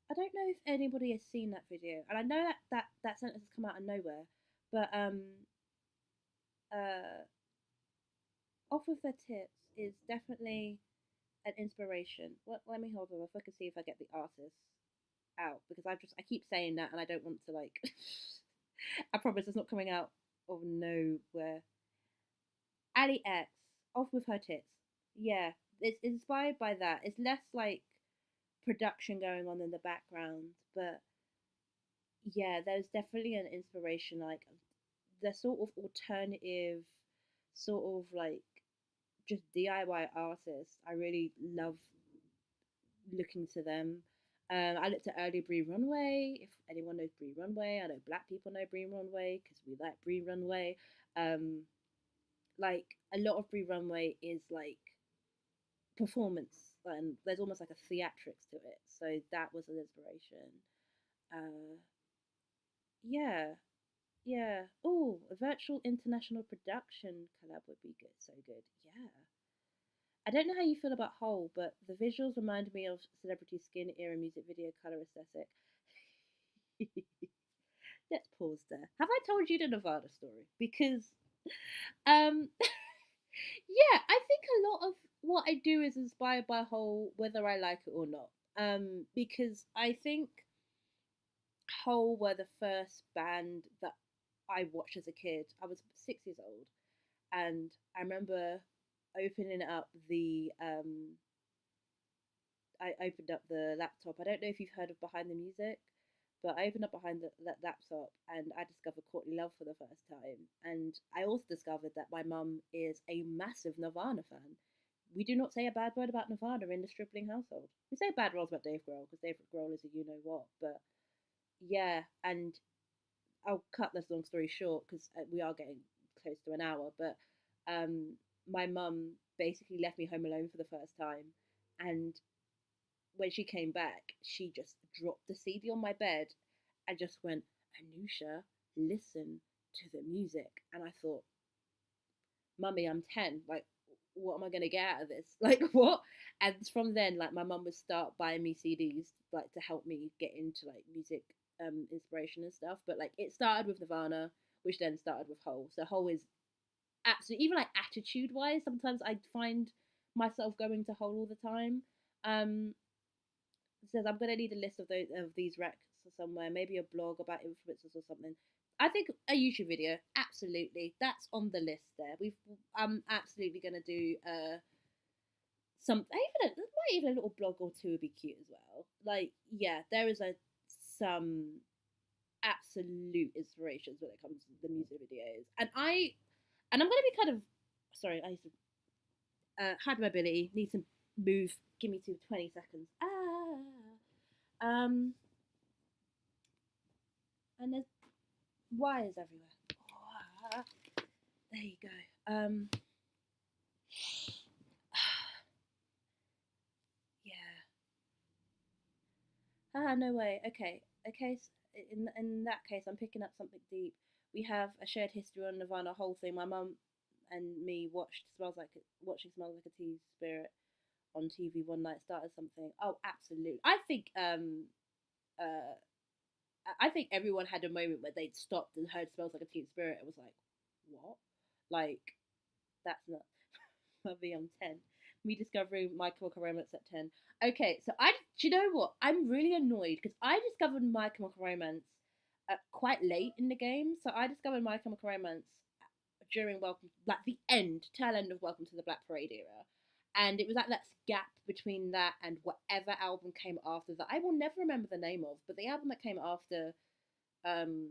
I don't know if anybody has seen that video, and I know that sentence has come out of nowhere, but uh, off with their tits is definitely an inspiration. Let me hold on. If I can see if I get the artist out, because I keep saying that and I don't want to like. I promise it's not coming out of nowhere. Ali X, off with her tits. Yeah, it's inspired by that. It's less like production going on in the background, but yeah, there's definitely an inspiration, like the sort of alternative, sort of like just DIY artists. I really love looking to them. I looked at early Bree Runway. If anyone knows Bree Runway, I know Black people know Bree Runway because we like Bree Runway. Um, like a lot of Bree Runway is like performance, and there's almost like a theatrics to it. So that was an inspiration. Uh, yeah, yeah. Oh, a virtual international production collab would be good. So good. Yeah. I don't know how you feel about Hole, but the visuals remind me of Celebrity Skin era music video color aesthetic. Let's pause there. Have I told you the Nevada story? Because, um, yeah, I think a lot of what I do is inspired by Hole, whether I like it or not. Because I think Hole were the first band that I watched as a kid. I was 6 years old, and I remember opening up the I opened up the laptop. I don't know if you've heard of Behind the Music, but I opened up behind that laptop and I discovered Courtney Love for the first time. And I also discovered that my mum is a massive Nirvana fan. We do not say a bad word about Nirvana in the Stripling household. We say bad words about Dave Grohl because Dave Grohl is a you know what. But yeah, and I'll cut this long story short because we are getting close to an hour. But my mum basically left me home alone for the first time, And when she came back, she just dropped the CD on my bed and just went, Anusha, listen to the music. And I thought, Mummy, I'm 10. Like, what am I going to get out of this? Like, what? And from then, like, my mum would start buying me CDs, like, to help me get into, like, music inspiration and stuff. But, like, it started with Nirvana, which then started with Hole. So Hole is absolutely, even, like, attitude-wise, sometimes I find myself going to Hole all the time. Um, says I'm gonna need a list of these recs somewhere, maybe a blog about influencers or something. I think a YouTube video, absolutely, that's on the list. There, I'm absolutely gonna do some even a little blog or two would be cute as well. Like, yeah, there is some absolute inspirations when it comes to the music videos, and I'm gonna be kind of sorry. I used to hypermobility, need to move. Give me 20 seconds. Um, and there's wires everywhere. Oh, there you go. Yeah. No way. Okay. Okay. In that case, I'm picking up something deep. We have a shared history on Nirvana whole thing. My mum and me watching Smells Like a Teen Spirit on TV one night started something. Oh, absolutely. Uh I think everyone had a moment where they'd stopped and heard Smells Like a Teen Spirit and was like, what? Like, that's not maybe I'm 10. Me discovering My Chemical Romance at 10. Okay, so do you know what? I'm really annoyed because I discovered My Chemical Romance quite late in the game. So I discovered My Chemical Romance during like the tail end of Welcome to the Black Parade era. And it was like that gap between that and whatever album came after that. I will never remember the name of, but the album that came after um,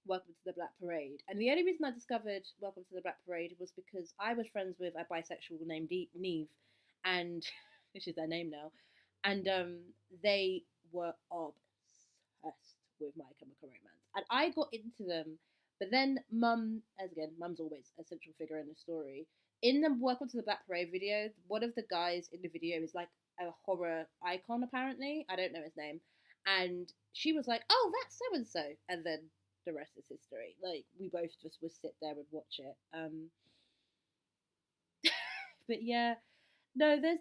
Welcome to the Black Parade. And the only reason I discovered Welcome to the Black Parade was because I was friends with a bisexual named Neve, and which is their name now, and they were obsessed with My Chemical Romance, and I got into them. But then Mum's always a central figure in the story. In the Welcome to the Black Parade video, one of the guys in the video is like a horror icon, apparently. I don't know his name. And she was like, "Oh, that's so and so," and then the rest is history. Like, we both just would sit there and watch it. But yeah, no, there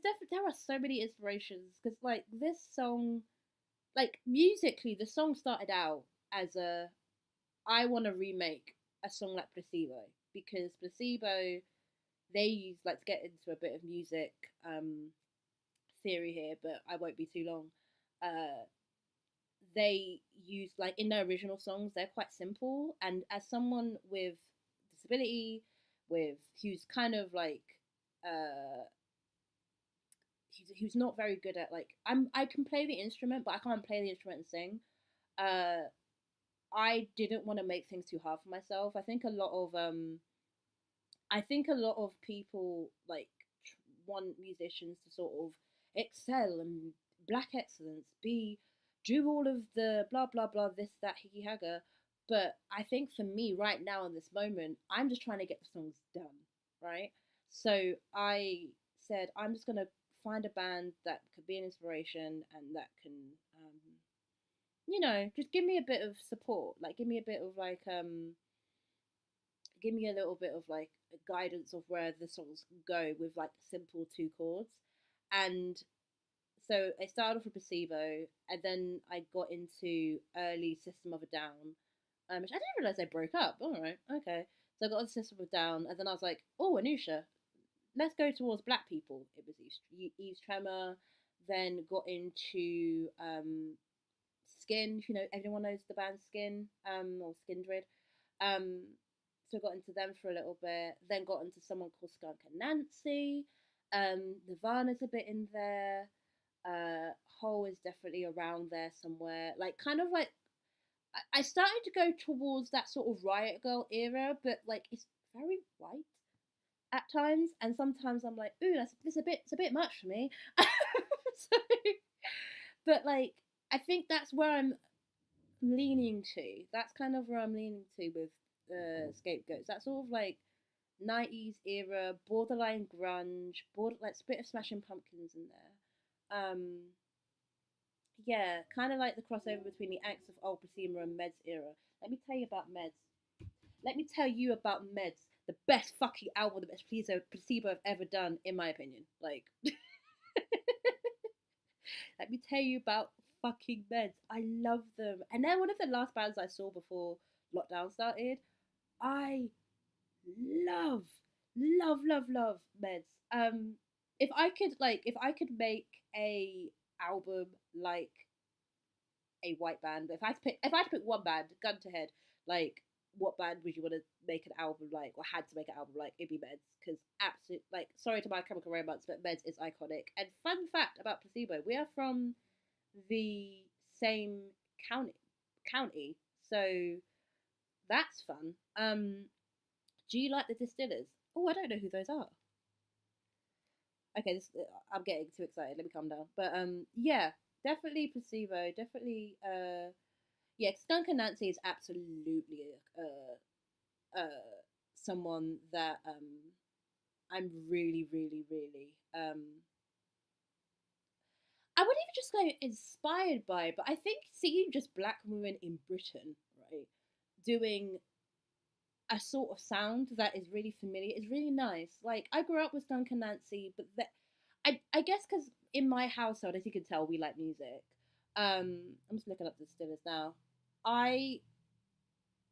are so many inspirations because like this song, like musically, the song started out as I want to remake a song like Placebo, because Placebo, they use, like, to get into a bit of music theory here, but I won't be too long. Uh, they use, like, in their original songs, they're quite simple, and as someone with disability, who's kind of like uh who's not very good at, like, I can play the instrument but I can't play the instrument and sing. uh I didn't want to make things too hard for myself. I think a lot of people, like, want musicians to sort of excel and black excellence, be do all of the blah blah blah, this that higgy hagger. But I think for me right now in this moment, I'm just trying to get the songs done, right? So I said I'm just gonna find a band that could be an inspiration and that can, um, just give me a bit of support, like give me a bit of like give me a little bit of like guidance of where the songs go with like simple two chords. And so I started off with Placebo, and then I got into early System of a Down, which I didn't realize they broke up. All right, okay. So I got on System of a Down, and then I was like, oh, Anusha, let's go towards black people. It was Eve's Tremor, then got into Skin. Everyone knows the band Skin, or Skindred. Um, so got into them for a little bit. Then got into someone called Skunk and Nancy. Nirvana's a bit in there. Hole is definitely around there somewhere. Like, kind of like, I started to go towards that sort of Riot Girl era, but like it's very white at times, and sometimes I'm like, ooh, it's a bit much for me. So, but like, I think that's where I'm leaning to. That's kind of where I'm leaning to with Scapegoats. That's sort of like 90s era, borderline grunge, like a bit of Smashing Pumpkins in there. Yeah, kind of like the crossover between the acts of old Placebo and Meds era. Let me tell you about Meds. Let me tell you about Meds, the best fucking album that Placebo have ever done, in my opinion. Like, let me tell you about fucking Meds. I love them, and they're one of the last bands I saw before lockdown started. I love, love Meds. If I could make a album like a white band, if I had to pick one band, gun to head, like what band would you want to make an album like, or had to make an album like? It'd be Meds, because absolute, like, sorry to My Chemical Romance, but Meds is iconic. And fun fact about Placebo, we are from the same county, so that's fun. Do you like the Distillers? Oh, I don't know who those are. Okay, I'm getting too excited. Let me calm down. But yeah, definitely Placebo. Definitely yeah. Skunk and Nancy is absolutely someone that I'm really I wouldn't even just go inspired by, but I think seeing just black women in Britain, right, doing a sort of sound that is really familiar is really nice. Like, I grew up with Skunk and Nancy, but I guess because in my household, as you can tell, we like music. I'm just looking up the Stillers now. I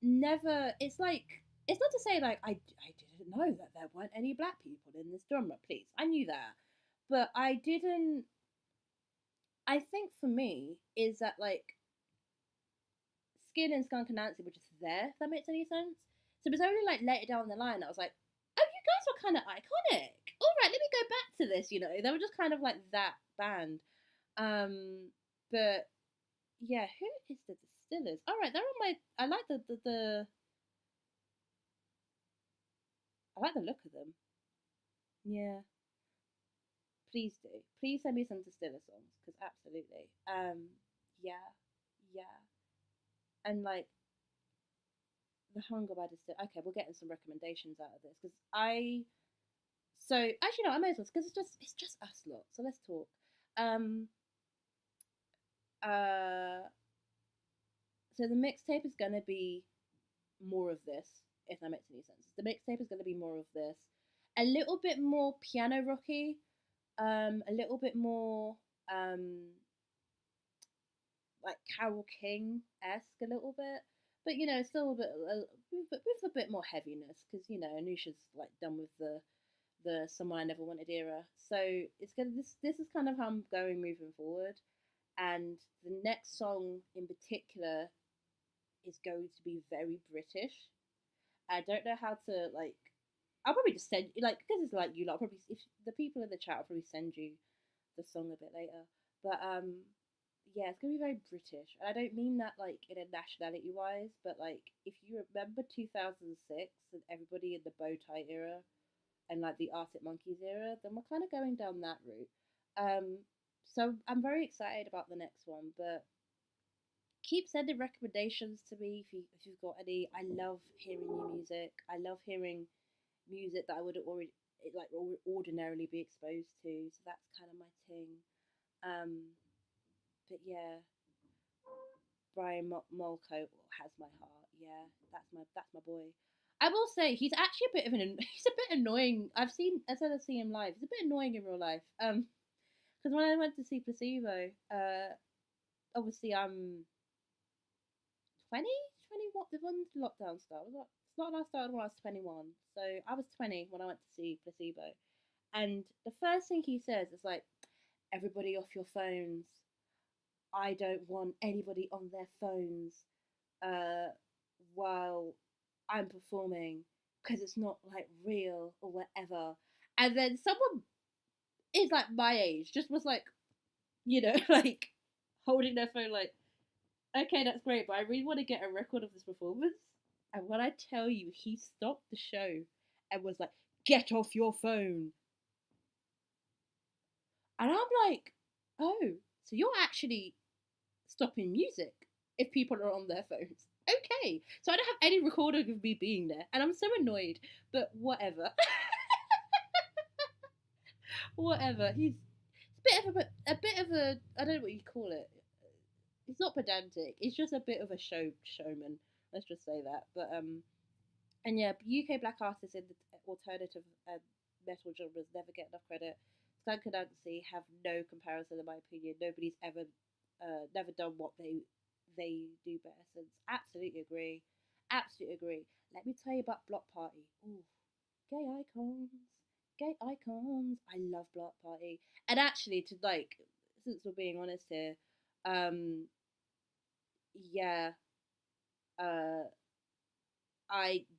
never. It's like, it's not to say like I didn't know that there weren't any black people in this genre. Please, I knew that, but I didn't. I think for me is that like Skin and Skunk and Nancy were just there. If that makes any sense. So it was only like later down the line I was like, oh, you guys were kind of iconic. All right, let me go back to this. You know, they were just kind of like that band. But yeah, who is the Distillers? All right, they're on my. I like the I like the look of them. Yeah, please do. Please send me some Distiller songs, because absolutely. Yeah, yeah, and like the Hunger by Distiller. Okay, we're getting some recommendations out of this, because I. So actually, no, I may as well, because it's just us lot. So let's talk. Um. Uh. So the mixtape is gonna be more of this, if that makes any sense. The mixtape is gonna be more of this, a little bit more piano rocky, a little bit more like Carol King esque, a little bit, but you know, still with a bit more heaviness, because you know Anusha's like done with the Someone I Never Wanted era. So it's gonna this is kind of how I'm going moving forward, and the next song in particular is going to be very British. I don't know how to like. I'll probably just send you, like, because it's like you lot. I'll probably, if the people in the chat, I'll probably send you the song a bit later. But yeah, it's gonna be very British, and I don't mean that like in a nationality wise, but like if you remember 2006 and everybody in the bow tie era and like the Arctic Monkeys era, then we're kind of going down that route. So I'm very excited about the next one, but keep sending recommendations to me if you've got any. I love hearing new music. I love hearing music that I would already like ordinarily be exposed to. So that's kind of my thing. Um, but yeah, Brian Molko has my heart. Yeah, that's my boy. I will say he's actually a bit of an he's a bit annoying. As I see him live, he's a bit annoying in real life. Because when I went to see Placebo, obviously I'm 20, 21. The one lockdown started. It's not last started when I was 21. So I was 20 when I went to see Placebo, and the first thing he says is like, "Everybody off your phones. I don't want anybody on their phones uh, while I'm performing, because it's not like real or whatever." And then someone is like my age just was like, you know, like holding their phone, like, okay, that's great, but I really want to get a record of this performance. And when I tell you, he stopped the show and was like, "Get off your phone." And I'm like, oh, so you're actually stopping music if people are on their phones. Okay, so I don't have any recording of me being there, and I'm so annoyed. But whatever, whatever. He's a bit of a I don't know what you call it. He's not pedantic. He's just a bit of a showman. Let's just say that. But and yeah, UK black artists in the alternative metal genres never get enough credit. Skunk and Anansi have no comparison, in my opinion. Nobody's ever, never done what they do better since. Absolutely agree. Absolutely agree. Let me tell you about Block Party. Ooh, gay icons, gay icons. I love Block Party. And actually, to like, since we're being honest here, um, yeah, uh,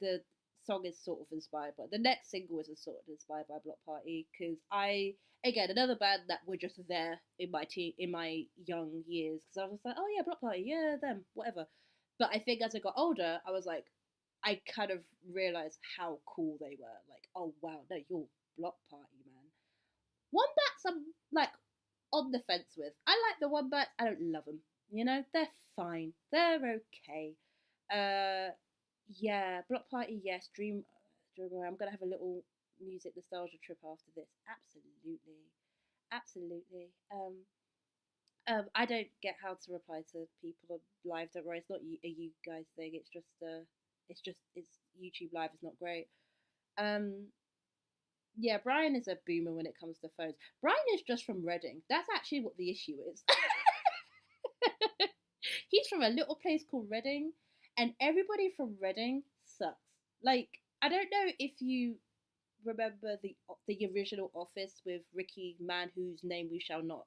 the song is sort of inspired by the next single is sort of inspired by Block Party because I again another band that were just there in my young years because I was just like, oh yeah, Block Party, yeah, them, whatever. But I think as I got older, I was like, I kind of realized how cool they were. Like, oh wow, no, you're Block Party, man. Wombats I'm like on the fence with. I like the Wombats. I don't love them. You know, they're fine. They're okay. Uh, yeah, Block Party. Yes, Dream. I'm gonna have a little music nostalgia trip after this. Absolutely, absolutely. I don't get how to reply to people on live. Don't worry, it's not a you guys thing. It's YouTube live. It's not great. Um, yeah, Brian is a boomer when it comes to phones. Brian is just from Reading. That's actually what the issue is. He's from a little place called Reading, and everybody from Reading sucks. Like, I don't know if you remember the original Office with Ricky, man whose name we shall not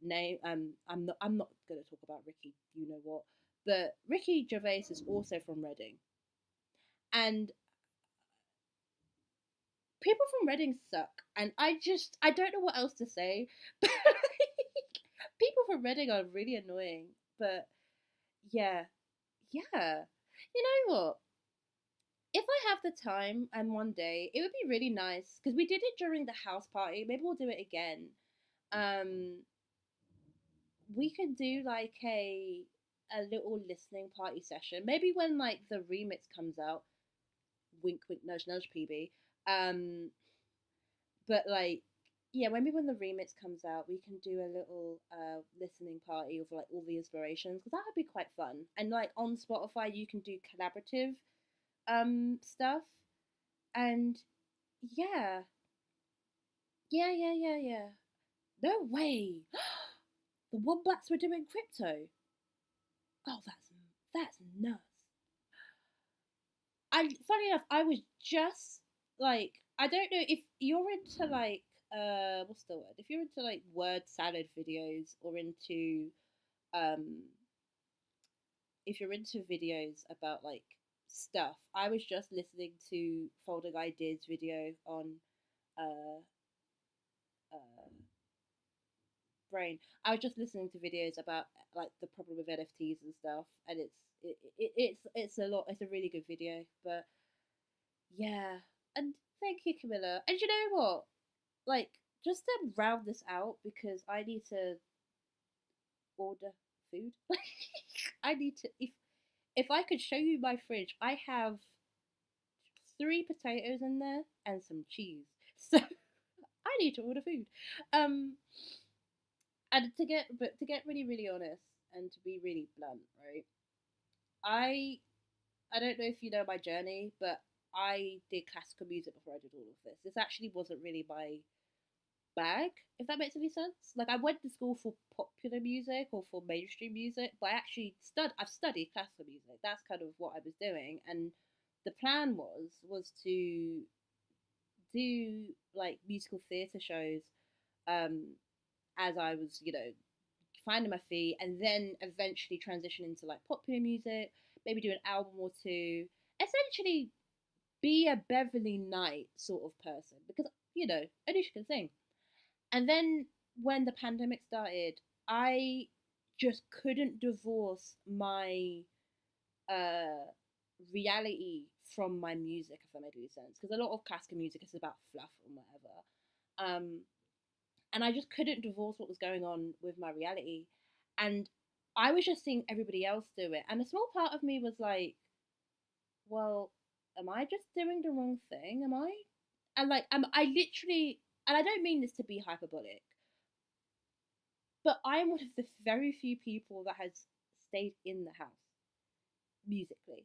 name. I'm not gonna talk about Ricky. You know what? But Ricky Gervais is also from Reading, and people from Reading suck, and I don't know what else to say. But people from Reading are really annoying. But yeah, yeah. You know what? If I have the time and one day, it would be really nice because we did it during the house party. Maybe we'll do it again. Um, we could do like a little listening party session. Maybe when like the remix comes out. Wink, wink, nudge, nudge, PB. Um, but like yeah, maybe when the remix comes out we can do a little listening party of like all the inspirations because that would be quite fun and like on Spotify you can do collaborative stuff and yeah, yeah. No way. The Wombats were doing crypto. Oh, that's nuts. I funny enough I was just like I don't know if you're into like what's the word if you're into like word salad videos or into um if you're into videos about like stuff. I was just listening to Folder Guy Did's video on uh uh Brain. I was just listening to videos about like the problem with NFTs and stuff, and it's a lot. It's a really good video, but yeah. And thank you, Camilla. And you know what? Like, just to round this out, because I need to order food. I need to if I could show you my fridge, I have 3 potatoes in there and some cheese. So I need to order food. Um, and to get really really honest and to be really blunt, right? I I don't know if you know my journey, but I did classical music before I did all of this. This actually wasn't really my bag, if that makes any sense. Like I went to school for popular music or for mainstream music, but I've studied classical music. That's kind of what I was doing, and the plan was to do like musical theatre shows um, as I was, finding my feet, and then eventually transition into like popular music, maybe do an album or two, essentially be a Beverly Knight sort of person because Anisha can sing. And then when the pandemic started, I just couldn't divorce my uh, reality from my music, if that makes any sense. Because a lot of classical music is about fluff and whatever. Um, and I just couldn't divorce what was going on with my reality. And I was just seeing everybody else do it, and a small part of me was like, well, am I just doing the wrong thing? Am I? And like, I literally, and I don't mean this to be hyperbolic, but I'm one of the very few people that has stayed in the house musically.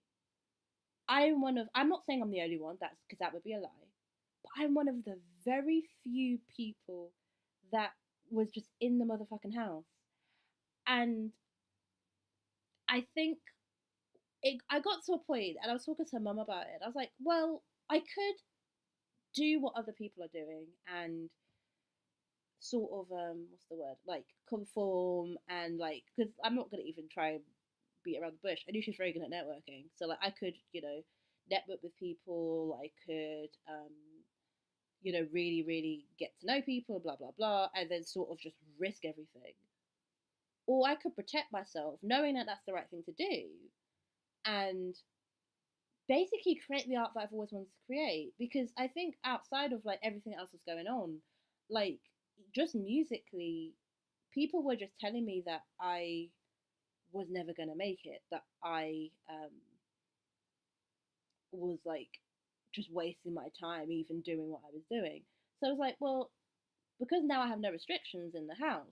I'm not saying I'm the only one, that's because that would be a lie, but I'm one of the very few people that was just in the motherfucking house. And I think I got to a point, and I was talking to mum about it. I was like, well, I could do what other people are doing and sort of what's the word, like conform, and like, because I'm not gonna even try and beat around the bush. I knew she was very good at networking, so like I could, network with people. I could really really get to know people, blah blah blah, and then sort of just risk everything. Or I could protect myself knowing that that's the right thing to do, and basically create the art that I've always wanted to create. Because I think outside of like everything else that's going on, like just musically, people were just telling me that I was never gonna make it, that I was like just wasting my time even doing what I was doing. So I was like, well, because now I have no restrictions in the house,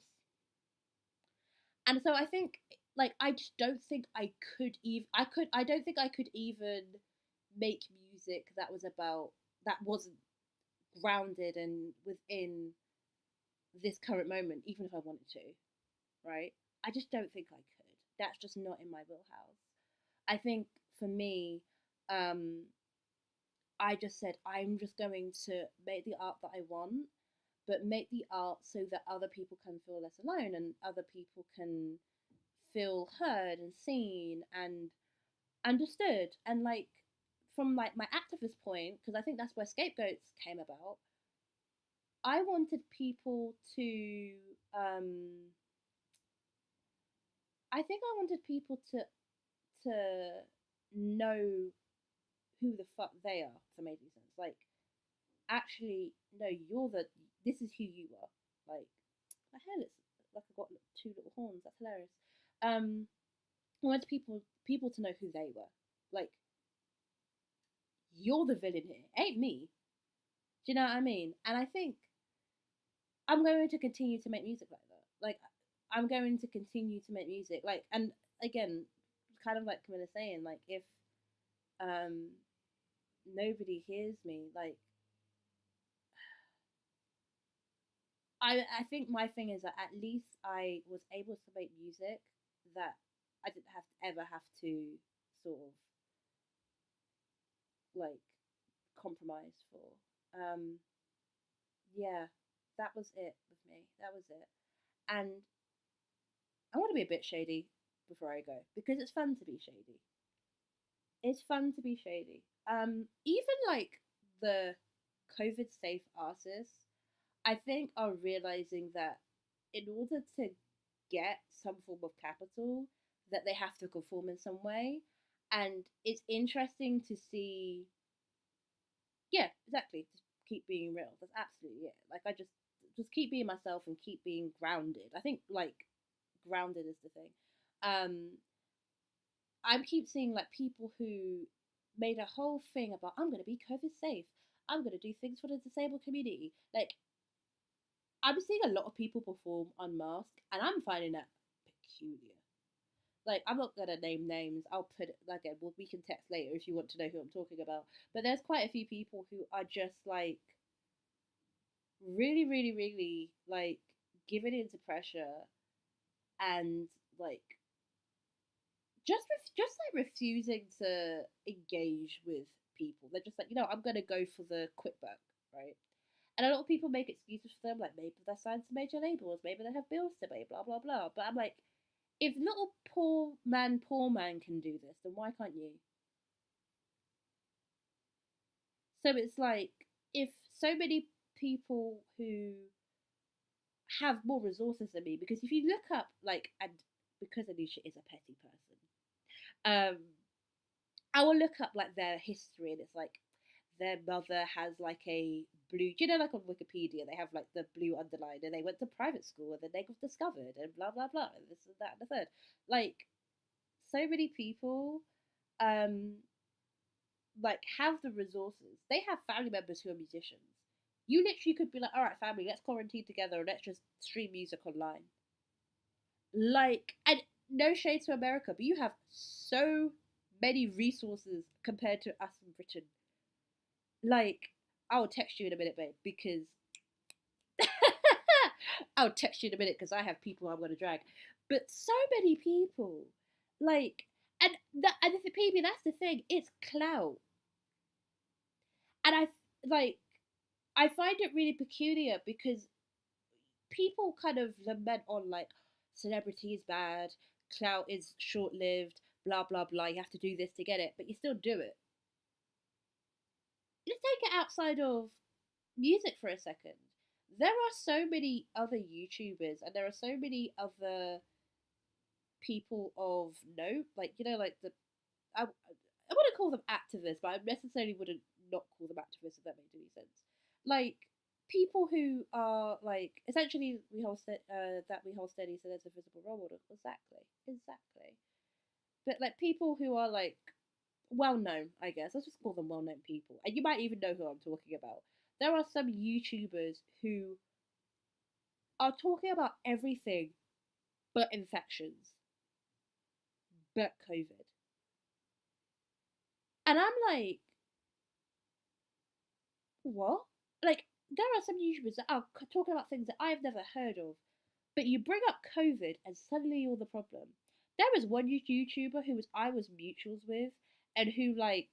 and so I think like I just don't think I could even I don't think I could even make music that wasn't grounded and within this current moment, even if I wanted to, right? I just don't think I could. That's just not in my wheelhouse. I think for me, um, I just said I'm just going to make the art that I want, but make the art so that other people can feel less alone, and other people can feel heard and seen and understood. And like from like my activist point, because I think that's where Scapegoats came about, I wanted people to um I think I wanted people to know who the fuck they are, if that made any sense. Like, actually, no, this is who you are. Like, my hair looks like I've got two little horns. That's hilarious. Um, I wanted people to know who they were. Like, you're the villain here, ain't me. Do you know what I mean? And I think I'm going to continue to make music like that. Like, I'm going to continue to make music. Like, and again, kind of like Camilla saying, like, if um nobody hears me, like, I think my thing is that at least I was able to make music that I didn't have to sort of like compromise for. Yeah, that was it with me. That was it. And I want to be a bit shady before I go, because it's fun to be shady. It's fun to be shady. Even like the COVID safe artists, I think, are realizing that in order to get some form of capital, that they have to conform in some way. And it's interesting to see, yeah, exactly, just keep being real. That's absolutely it. Like, I just keep being myself and keep being grounded. I think like grounded is the thing. Um, I keep seeing like people who made a whole thing about, I'm going to be COVID safe. I'm going to do things for the disabled community. Like, I'm seeing a lot of people perform unmasked, and I'm finding that peculiar. Like, I'm not gonna name names. I'll put it like, well, we can text later if you want to know who I'm talking about. But there's quite a few people who are just like really, really, really like giving into pressure, and like just like refusing to engage with people. They're just like, I'm gonna go for the quick buck, right? And a lot of people make excuses for them, like maybe they're signed to major labels, maybe they have bills to pay, blah blah blah. But I'm like, if little poor man can do this, then why can't you? So it's like, if so many people who have more resources than me, because if you look up like, and because Alicia is a petty person, I will look up like their history, and it's like their mother has like a blue, you know, like on Wikipedia, they have like the blue underline, and they went to private school, and then they got discovered, and blah blah blah, and this and that and the third. Like, so many people, um, like have the resources. They have family members who are musicians. You literally could be like, all right, family, let's quarantine together and let's just stream music online. Like, and no shade to America, but you have so many resources compared to us in Britain. Like, I'll text you in a minute, babe, because I'll text you in a minute because I have people I'm gonna drag. But so many people, like, and the people, that's the thing. It's clout, and like I find it really peculiar because people kind of lament on like celebrity is bad, clout is short lived, blah blah blah. You have to do this to get it, but you still do it. Let's take it outside of music for a second. There are so many other YouTubers and there are so many other people of note, like you know, like I wouldn't call them activists, but I necessarily wouldn't not call them activists if that makes any sense. Like people who are like essentially we hold that we hold steady, so there's a visible role model. Exactly, exactly. But like people who are like well known, I guess. Let's just call them well known people, and you might even know who I'm talking about. There are some YouTubers who are talking about everything but infections, but COVID, and I'm like, what? Like, there are some YouTubers that are talking about things that I've never heard of, but you bring up COVID and suddenly you're the problem. There was one YouTuber who I was mutuals with, and who like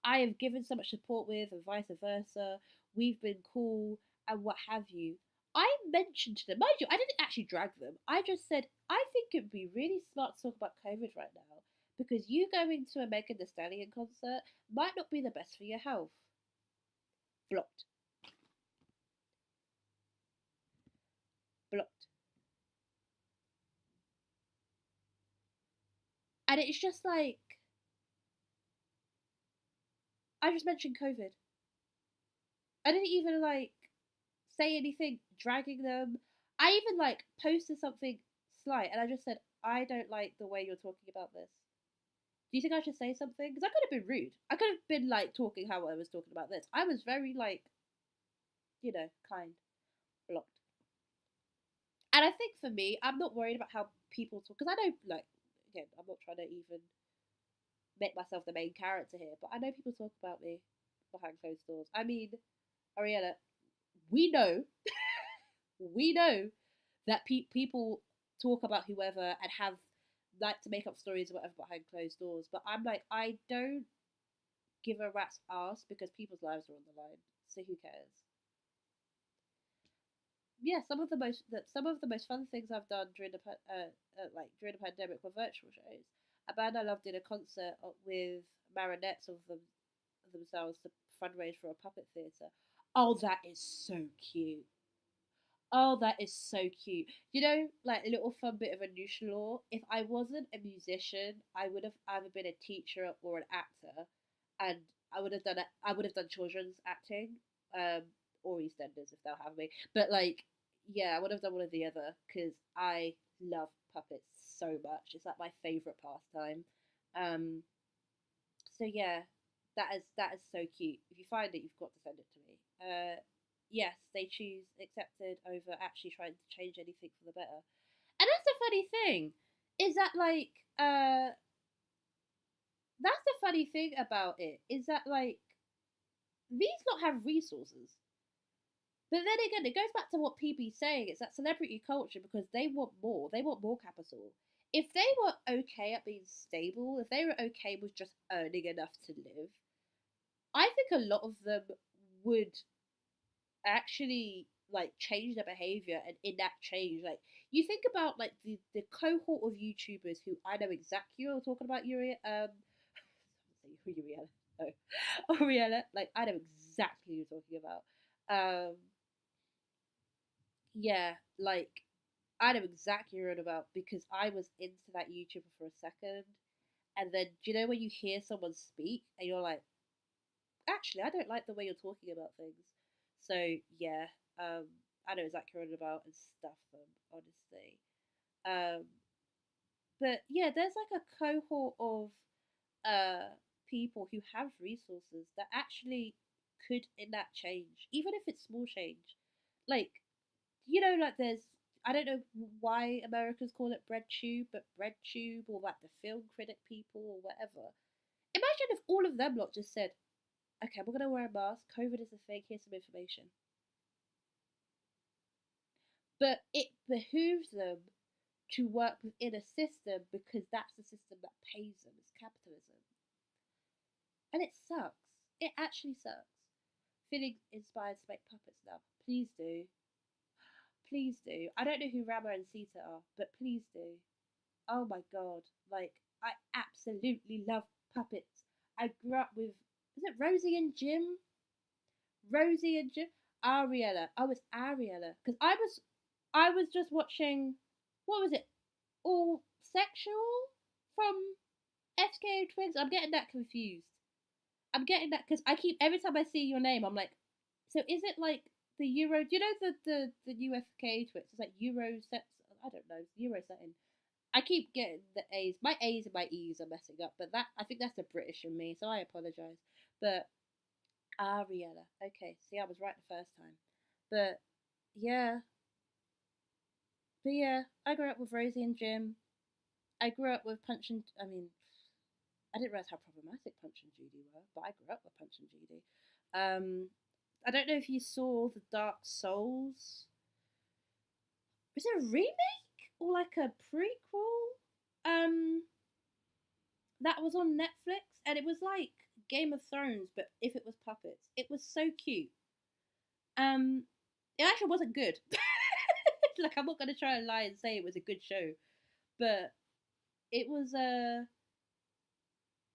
I have given so much support with, and vice versa. We've been cool and what have you. I mentioned to them, mind you, I didn't actually drag them. I just said I think it'd be really smart to talk about COVID right now because you going to a Megan Thee Stallion concert might not be the best for your health. Blocked, blocked. And it's just like I just mentioned COVID. I didn't even like say anything dragging them. I even like posted something slight and I just said, I don't like the way you're talking about this. Do you think I should say something? Because I could have been rude. I could have been like talking how I was talking about this. I was very like, kind. Blocked. And I think for me, I'm not worried about how people talk. Because I know, like, again, I'm not trying to even make myself the main character here, but I know people talk about me behind closed doors. I mean, Ariella, we know, we know that people talk about whoever and have like to make up stories or whatever behind closed doors. But I'm like, I don't give a rat's ass because people's lives are on the line. So who cares? Yeah, some of the most fun things I've done during during the pandemic were virtual shows. A band I loved did a concert with marionettes themselves to fundraise for a puppet theatre. Oh, that is so cute. Oh, that is so cute. You know, like a little fun bit of a news law. If I wasn't a musician, I would have either been a teacher or an actor, and I would have done children's acting, um, or EastEnders if they'll have me. But like, yeah, I would have done one or the other because I love puppets so much. It's like my favorite pastime. Um, so yeah, that is so cute. If you find it, you've got to send it to me. Yes, they choose accepted over actually trying to change anything for the better. And that's the funny thing, is that like that's the funny thing about it, is that like these lot have resources. But then again, it goes back to what PB's saying. It's that celebrity culture because they want more. They want more capital. If they were okay at being stable, if they were okay with just earning enough to live, I think a lot of them would actually like change their behavior and enact change. Like you think about like the cohort of YouTubers who I know exactly you're talking about Uriel Uriel no Ariella, like I know exactly who you're talking about. Yeah, like I know exactly what you're on about because I was into that YouTuber for a second, and then do you know when you hear someone speak and you're like, actually, I don't like the way you're talking about things. So yeah, um, I know exactly what I'm about and stuff them, honestly. Um, but yeah, there's like a cohort of uh people who have resources that actually could enact change, even if it's small change. Like, like there's, I don't know why Americans call it bread tube, but bread tube or like the film critic people or whatever. Imagine if all of them lot just said, okay, we're gonna wear a mask. COVID is a fake. Here's some information. But it behooves them to work within a system because that's the system that pays them. It's capitalism, and it sucks. It actually sucks. Feeling inspired to make puppets now. Please do. Please do. I don't know who Rama and Sita are, but please do. Oh my god. Like, I absolutely love puppets. I grew up with, is it Rosie and Jim? Rosie and Jim? Ariella. Oh, it's Ariella. Because I was just watching, what was it? All Sexual from FKO Twigs? I'm getting that confused. I'm getting that because I keep, every time I see your name, I'm like, so is it like the Euro? Do you know the UFK Twix? It's like Euro sets. I don't know. Euro setting. I keep getting the A's. My A's and my E's are messing up, but that, I think that's the British in me, so I apologise. But Ariella. Okay, see, I was right the first time. But yeah, I grew up with Rosie and Jim. I grew up with Punch and, I mean, I didn't realize how problematic Punch and Judy were, but I grew up with Punch and Judy. I don't know if you saw the Dark Souls. Was it a remake or like a prequel? That was on Netflix, and it was like Game of Thrones, but if it was puppets, it was so cute. Um, it actually wasn't good. Like, I'm not gonna try and lie and say it was a good show, but it was a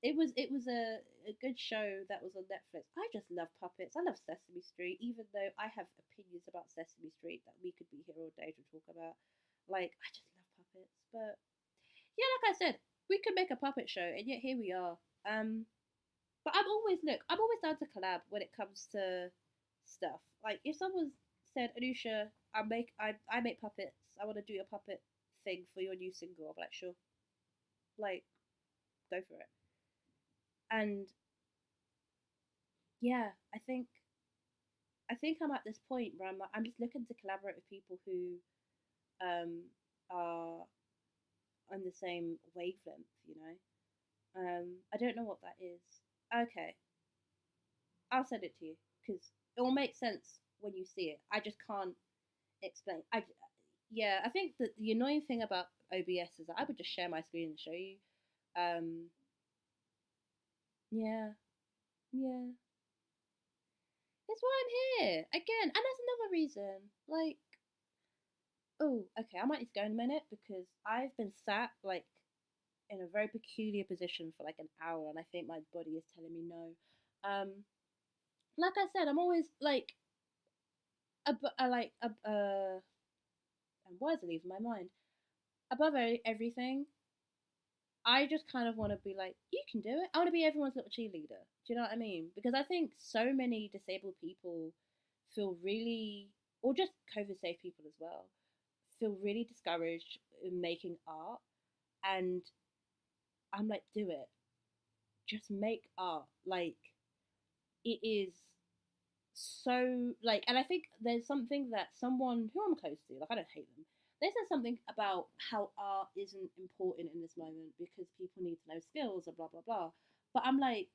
a good show that was on Netflix. I just love puppets. I love Sesame Street, even though I have opinions about Sesame Street that we could be here all day to talk about. Like, I just love puppets. But yeah, like I said, we could make a puppet show, and yet here we are. But I'm always down to collab when it comes to stuff. Like, if someone said, Anusha, I make puppets. I want to do a puppet thing for your new single. I'm like, sure. Like, go for it. And yeah, I think I'm at this point where I'm just looking to collaborate with people who um are on the same wavelength. I don't know what that is. Okay, I'll send it to you because it will make sense when you see it. I just can't explain. Yeah, I think that the annoying thing about OBS is that I would just share my screen and show you. Um, yeah, yeah. That's why I'm here again, and that's another reason. Like, oh, okay, I might need to go in a minute because I've been sat like in a very peculiar position for like an hour, and I think my body is telling me no. Like I said, I'm always like and words are leaving my mind. Above everything, I just kind of want to be like, you can do it. I want to be everyone's little cheerleader. Do you know what I mean? Because I think so many disabled people feel really, or just COVID safe people as well, feel really discouraged in making art. And I'm like, do it. Just make art. Like, it is so, like, and I think there's something that someone who I'm close to, like, I don't hate them, they said something about how art isn't important in this moment because people need to know skills and blah blah blah. But I'm like,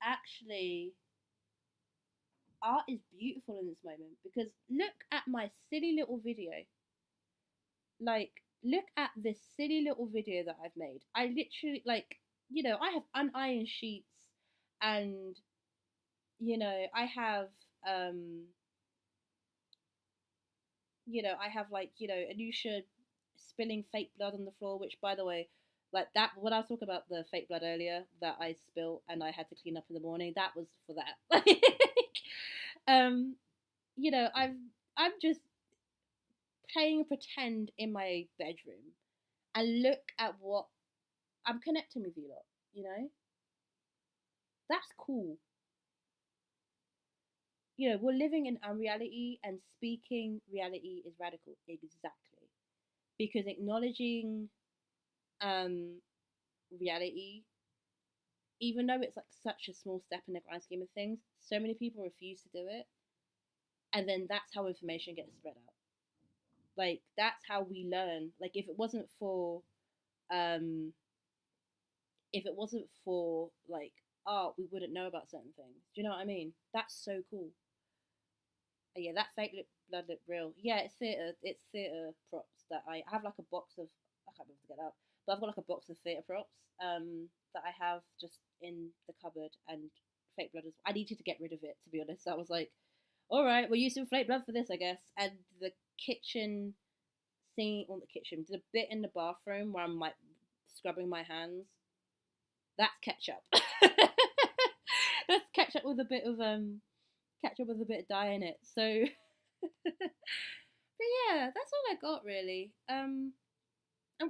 actually, art is beautiful in this moment because look at my silly little video. Like, look at this silly little video that I've made. I literally, like, I have unironed sheets, and I have um I have, like, Anusha spilling fake blood on the floor, which, by the way, like, that, when I was talking about the fake blood earlier that I spilled and I had to clean up in the morning, that was for that. um, I'm just playing pretend in my bedroom and look at what I'm connecting with you lot, you know? That's cool. we're living in unreality, and speaking reality is radical. Exactly. Because acknowledging um reality, even though it's like such a small step in the grand scheme of things, so many people refuse to do it, and then that's how information gets spread out. Like that's how we learn. Like um if it wasn't for like art, we wouldn't know about certain things. Do you know what I mean? That's so cool. Yeah, that fake lip blood lip real. Yeah, it's theatre. It's theatre props that I have like a box of. I can't remember to get out, but I've got like a box of theatre props that I have just in the cupboard, and fake blood is. I needed to get rid of it, to be honest. I was like, all right, we're using fake blood for this, I guess. And the kitchen scene on the kitchen, the bit in the bathroom where I'm like scrubbing my hands, that's ketchup. That's ketchup with a bit of dye in it. So but yeah, that's all I got really. I'm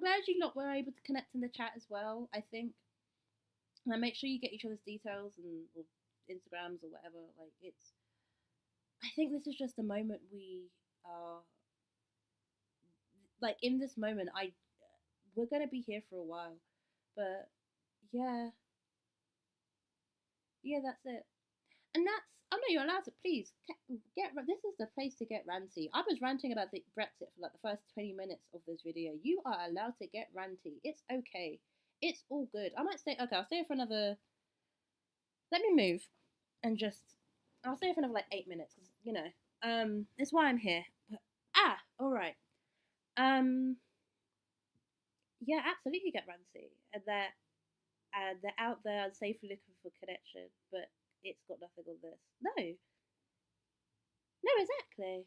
glad you lot were able to connect in the chat as well. I think, and make sure you get each other's details and or Instagrams or whatever. Like it's, I think this is just a moment we are like in this moment. We're gonna be here for a while, but yeah, yeah, that's it. And that's, oh no, you're allowed to, please get. This is the place to get ranty. I was ranting about the Brexit for like the first 20 minutes of this video. You are allowed to get ranty. It's okay. It's all good. I might stay. Okay, I'll stay for another. Let me move, and just. I'll stay for another like 8 minutes because it's why I'm here. But all right. Um, yeah, absolutely get ranty, and they're out there safely looking for connection, but it's got nothing on this. No, no, exactly.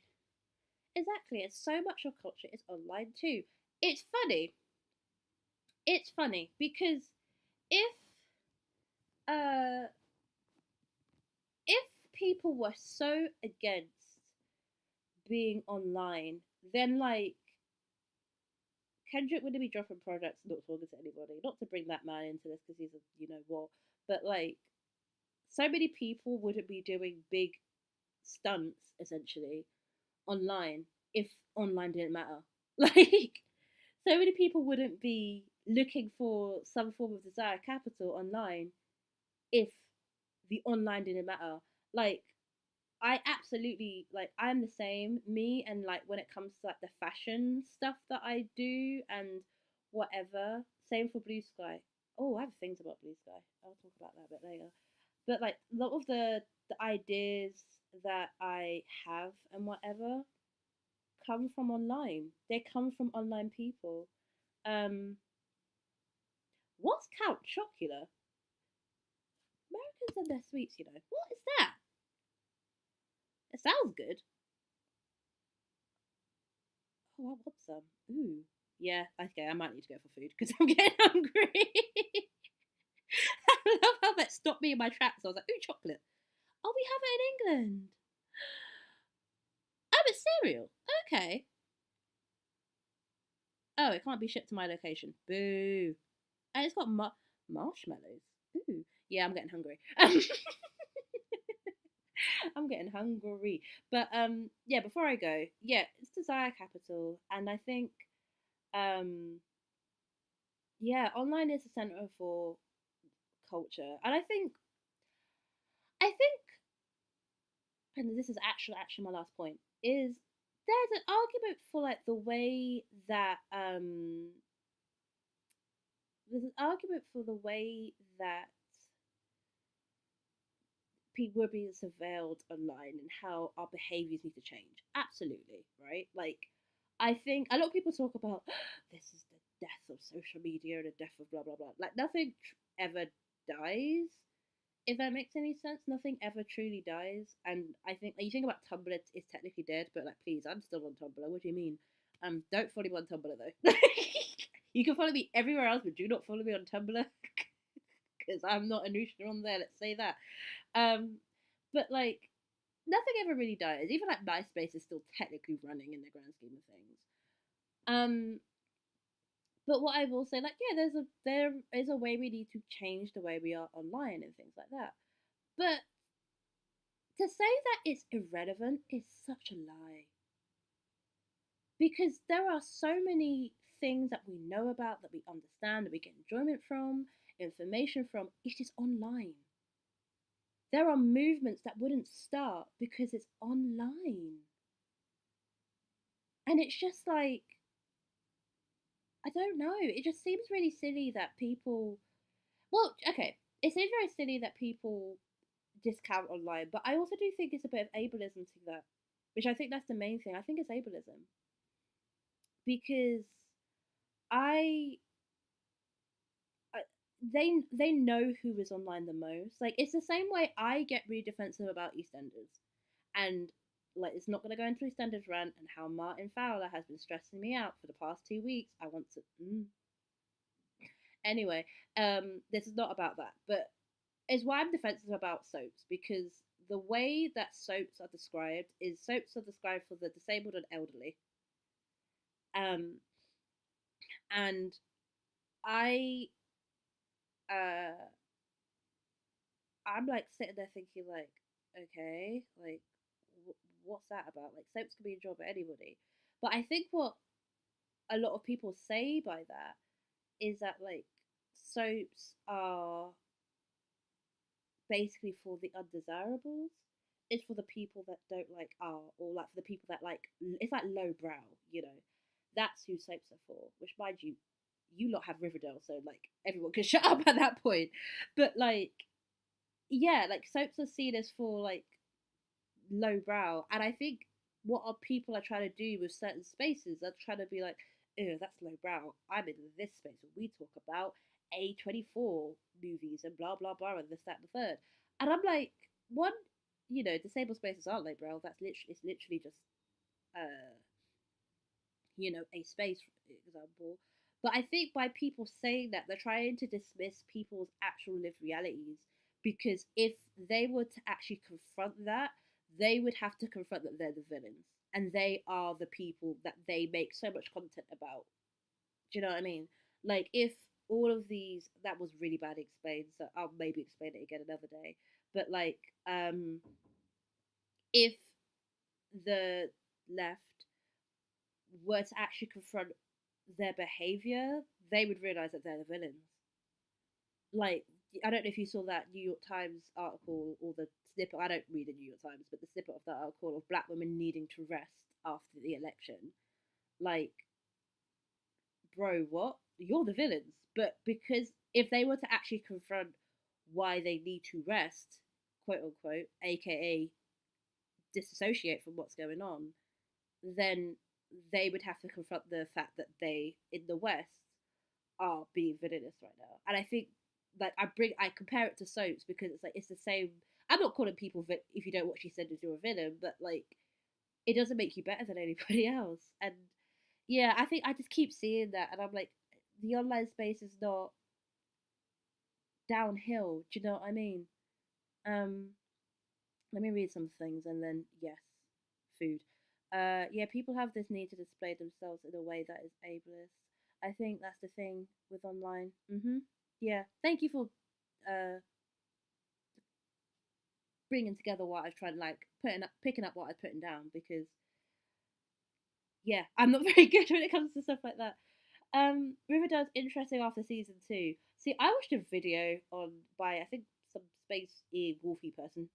Exactly. And so much of culture is online too. It's funny. It's funny because if uh if people were so against being online, then like Kendrick wouldn't be dropping projects, not talking to anybody. Not to bring that man into this because he's a what, but like so many people wouldn't be doing big stunts essentially online if online didn't matter. Like so many people wouldn't be looking for some form of desired capital online if the online didn't matter. Like I absolutely like I'm the same. Me and like when it comes to like the fashion stuff that I do and whatever. Same for Blue Sky. Oh, I have things about Blue Sky. I'll talk about that a bit later. But like a lot of the ideas that I have and whatever come from online. They come from online people. Um, what's Count Chocula? Americans and their sweets, you know. What is that? It sounds good. Oh, I want some. Ooh. Yeah, okay, I might need to go for food because I'm getting hungry. I love how that stopped me in my tracks. I was like, ooh, chocolate. Oh, we have it in England. Oh, it's cereal. Okay. Oh, it can't be shipped to my location. Boo. And it's got marshmallows. Ooh. Yeah, I'm getting hungry. I'm getting hungry. But yeah, before I go, yeah, it's desire capital, and I think yeah, online is the center for culture, and I think, and this is actually my last point is there's an argument for like the way that there's an argument for the way that people are being surveilled online and how our behaviors need to change. Absolutely, right? Like, I think a lot of people talk about this is the death of social media and the death of blah blah blah. Like, nothing ever dies. If that makes any sense, nothing ever truly dies. And I think like, you think about Tumblr, it's technically dead, but like, please, I'm still on Tumblr. What do you mean? Don't follow me on Tumblr though. You can follow me everywhere else, but do not follow me on Tumblr because I'm not Anusha on there. Let's say that. Um, but like nothing ever really dies. Even like MySpace is still technically running in the grand scheme of things. Um, but what I will say, like, yeah, there is a way we need to change the way we are online and things like that. But to say that it's irrelevant is such a lie. Because there are so many things that we know about, that we understand, that we get enjoyment from, information from. It is online. There are movements that wouldn't start because it's online. And it's just like, I don't know. It just seems really silly that people. Well, okay. It seems very silly that people discount online, but I also do think it's a bit of ableism to that, which I think that's the main thing. I think it's ableism because I uh, they know who is online the most. Like it's the same way I get really defensive about EastEnders, and like it's not gonna go into EastEnders rant and how Martin Fowler has been stressing me out for the past 2 weeks. I want to anyway. This is not about that, but it's why I'm defensive about soaps because the way that soaps are described is soaps are described for the disabled and elderly. Um, and I uh I'm like sitting there thinking like, okay, like what's that about? Like soaps can be enjoyed by anybody, but I think what a lot of people say by that is that like soaps are basically for the undesirables. It's for the people that don't like art, or like for the people that like it's like lowbrow, you know. That's who soaps are for. Which, mind you, you lot have Riverdale, so like everyone can shut up at that point. But like, yeah, like soaps are seen as for like lowbrow, and I think what our people are trying to do with certain spaces, they're trying to be like, oh, that's lowbrow. I'm in this space where we talk about A24 movies and blah blah blah and this that and the third, and I'm like, one, disabled spaces aren't lowbrow. That's literally it's literally just uh a space, for example. But I think by people saying that, they're trying to dismiss people's actual lived realities because if they were to actually confront that, they would have to confront that they're the villains and they are the people that they make so much content about. Do you know what I mean? Like, if all of these, that was really bad explained, so I'll maybe explain it again another day. But, like, if the left were to actually confront their behavior, they would realize that they're the villains. Like, I don't know if you saw that New York Times article or the snippet. I don't read the New York Times, but the snippet of that article of black women needing to rest after the election. Like, bro, what? You're the villains. But because if they were to actually confront why they need to rest, quote unquote, aka disassociate from what's going on, then they would have to confront the fact that they in the West are being villainous right now. And I think like I compare it to soaps because it's like it's the same. I'm not calling people if you don't watch EastEnders you're a villain, but like it doesn't make you better than anybody else. And yeah, I think I just keep seeing that, and I'm like, the online space is not downhill. Do you know what I mean? Um, Let me read some things, and then yes, food. Yeah, people have this need to display themselves in a way that is ableist. I think that's the thing with online. Yeah. Thank you for uh bringing together what I've tried, like picking up what I've putting down because yeah, I'm not very good when it comes to stuff like that. Riverdale's interesting after season 2. See, I watched a video on by I think some space ear wolfy person.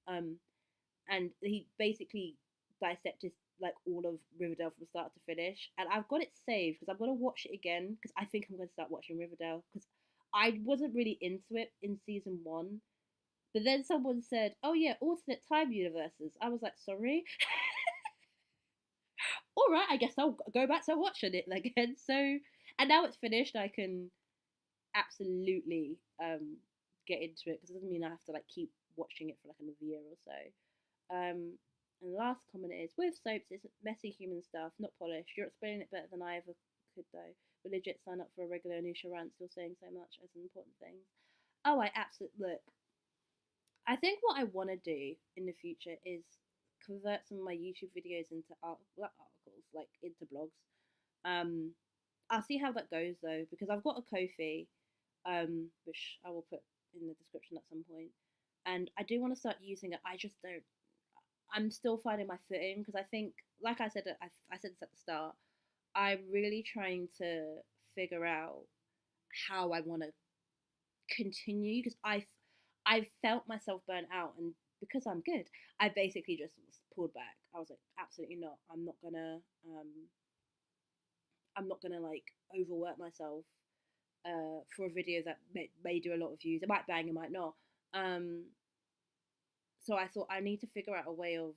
And he basically dissected like all of Riverdale from start to finish. And I've got it saved because I'm gonna watch it again because I think I'm gonna start watching Riverdale because I wasn't really into it in season 1. But then someone said, "Oh yeah, alternate time universes." I was like, "Sorry." All right, I guess I'll go back to watching it again. So, and now it's finished, I can absolutely get into it because it doesn't mean I have to like keep watching it for like another year or so. And the last comment is with soaps, it's messy human stuff, not polished. You're explaining it better than I ever could, though. But legit, sign up for a regular Anisha rant. Still saying so much as an important thing. Oh, I absolutely look. I think what I want to do in the future is convert some of my YouTube videos into articles, like into blogs. Um, I'll see how that goes though, because I've got a Kofi, which I will put in the description at some point, and I do want to start using it. I just don't. I'm still finding my footing because I think, like I said this at the start. I'm really trying to figure out how I want to continue because I felt myself burn out, and because I'm good, I basically just pulled back. I was like, absolutely not. I'm not gonna like overwork myself for a video that may do a lot of views. It might bang, it might not. Um, so I thought I need to figure out a way of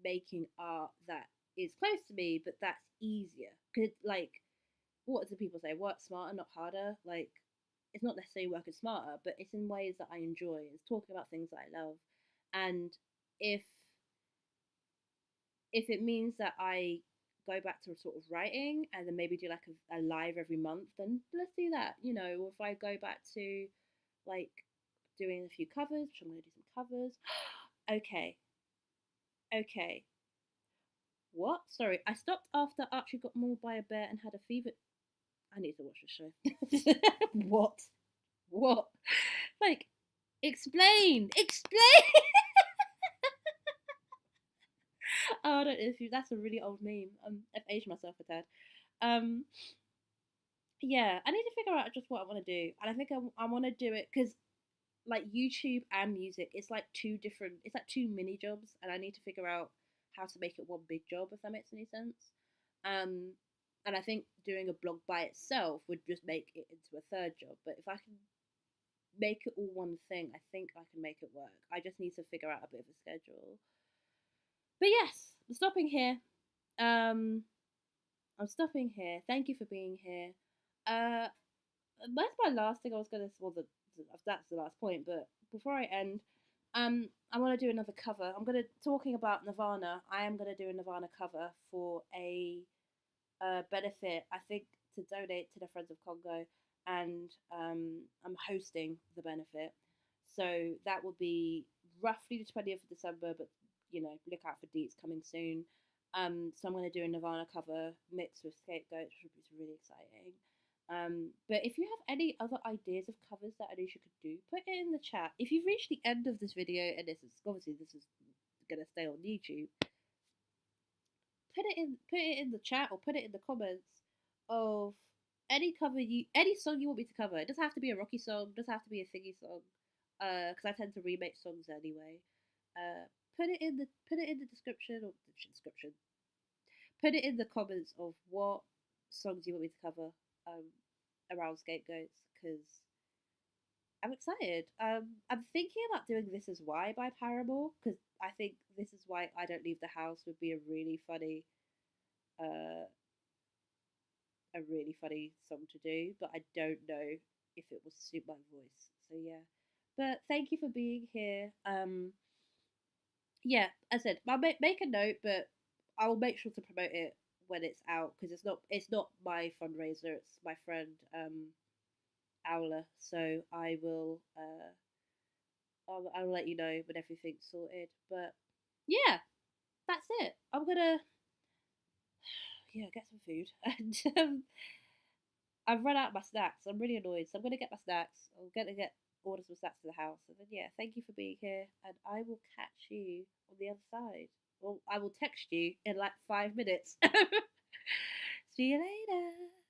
making art that is close to me, but that's easier. Cause like, what do people say? Work smarter, not harder. Like, it's not necessarily working smarter, but it's in ways that I enjoy. It's talking about things that I love, and if if it means that I go back to sort of writing and then maybe do like a live every month, then let's do that. Or if I go back to like doing a few covers, which I'm going to do some covers. Okay, okay. What? Sorry, I stopped after Archie got mauled by a bear and had a fever. I need to watch the show. What? What? Like, explain! Explain! Oh, I don't know if that's a really old meme. I've aged myself a tad. Um, yeah, I need to figure out just what I want to do, and I think I want to do it because like YouTube and music, it's like two mini jobs, and I need to figure out how to make it one big job, if that makes any sense. Um, and I think doing a blog by itself would just make it into a third job. But if I can make it all one thing, I think I can make it work. I just need to figure out a bit of a schedule. But yes, I'm stopping here. Um, I'm stopping here. Thank you for being here. Uh, that's my last thing I was gonna. Well, that's the last point. But before I end, I want to do another cover. I'm gonna talking about Nirvana. I am gonna do a Nirvana cover for a benefit. I think to donate to the Friends of Congo, and I'm hosting the benefit. So that will be roughly the 20th of December, but look out for deets coming soon. So I'm going to do a Nirvana cover mixed with Scapegoats, which is really exciting. But if you have any other ideas of covers that Anisha could do, put it in the chat. If you've reached the end of this video, and this is gonna stay on YouTube, put it in the chat or put it in the comments of any song you want me to cover. It doesn't have to be a Rocky song, it doesn't have to be a thingy song. Because I tend to remake songs anyway. Put it in the description or description. Put it in the comments of what songs you want me to cover around Scapegoats, because I'm excited. I'm thinking about doing "This Is Why" by Paramore, because I think "This Is Why I Don't Leave the House" would be uh, a really funny song to do, but I don't know if it will suit my voice. So yeah, but thank you for being here. Yeah, as I said, I'll make a note, but I will make sure to promote it when it's out, because it's not my fundraiser. It's my friend Aula. So I'll let you know when everything's sorted. But yeah, that's it. I'm gonna get some food, and I've run out of my snacks. I'm really annoyed, so I'm gonna get my snacks. I'm gonna order some snacks to the house, and then yeah, thank you for being here, and I will catch you on the other side. Well, I will text you in like 5 minutes. See you later.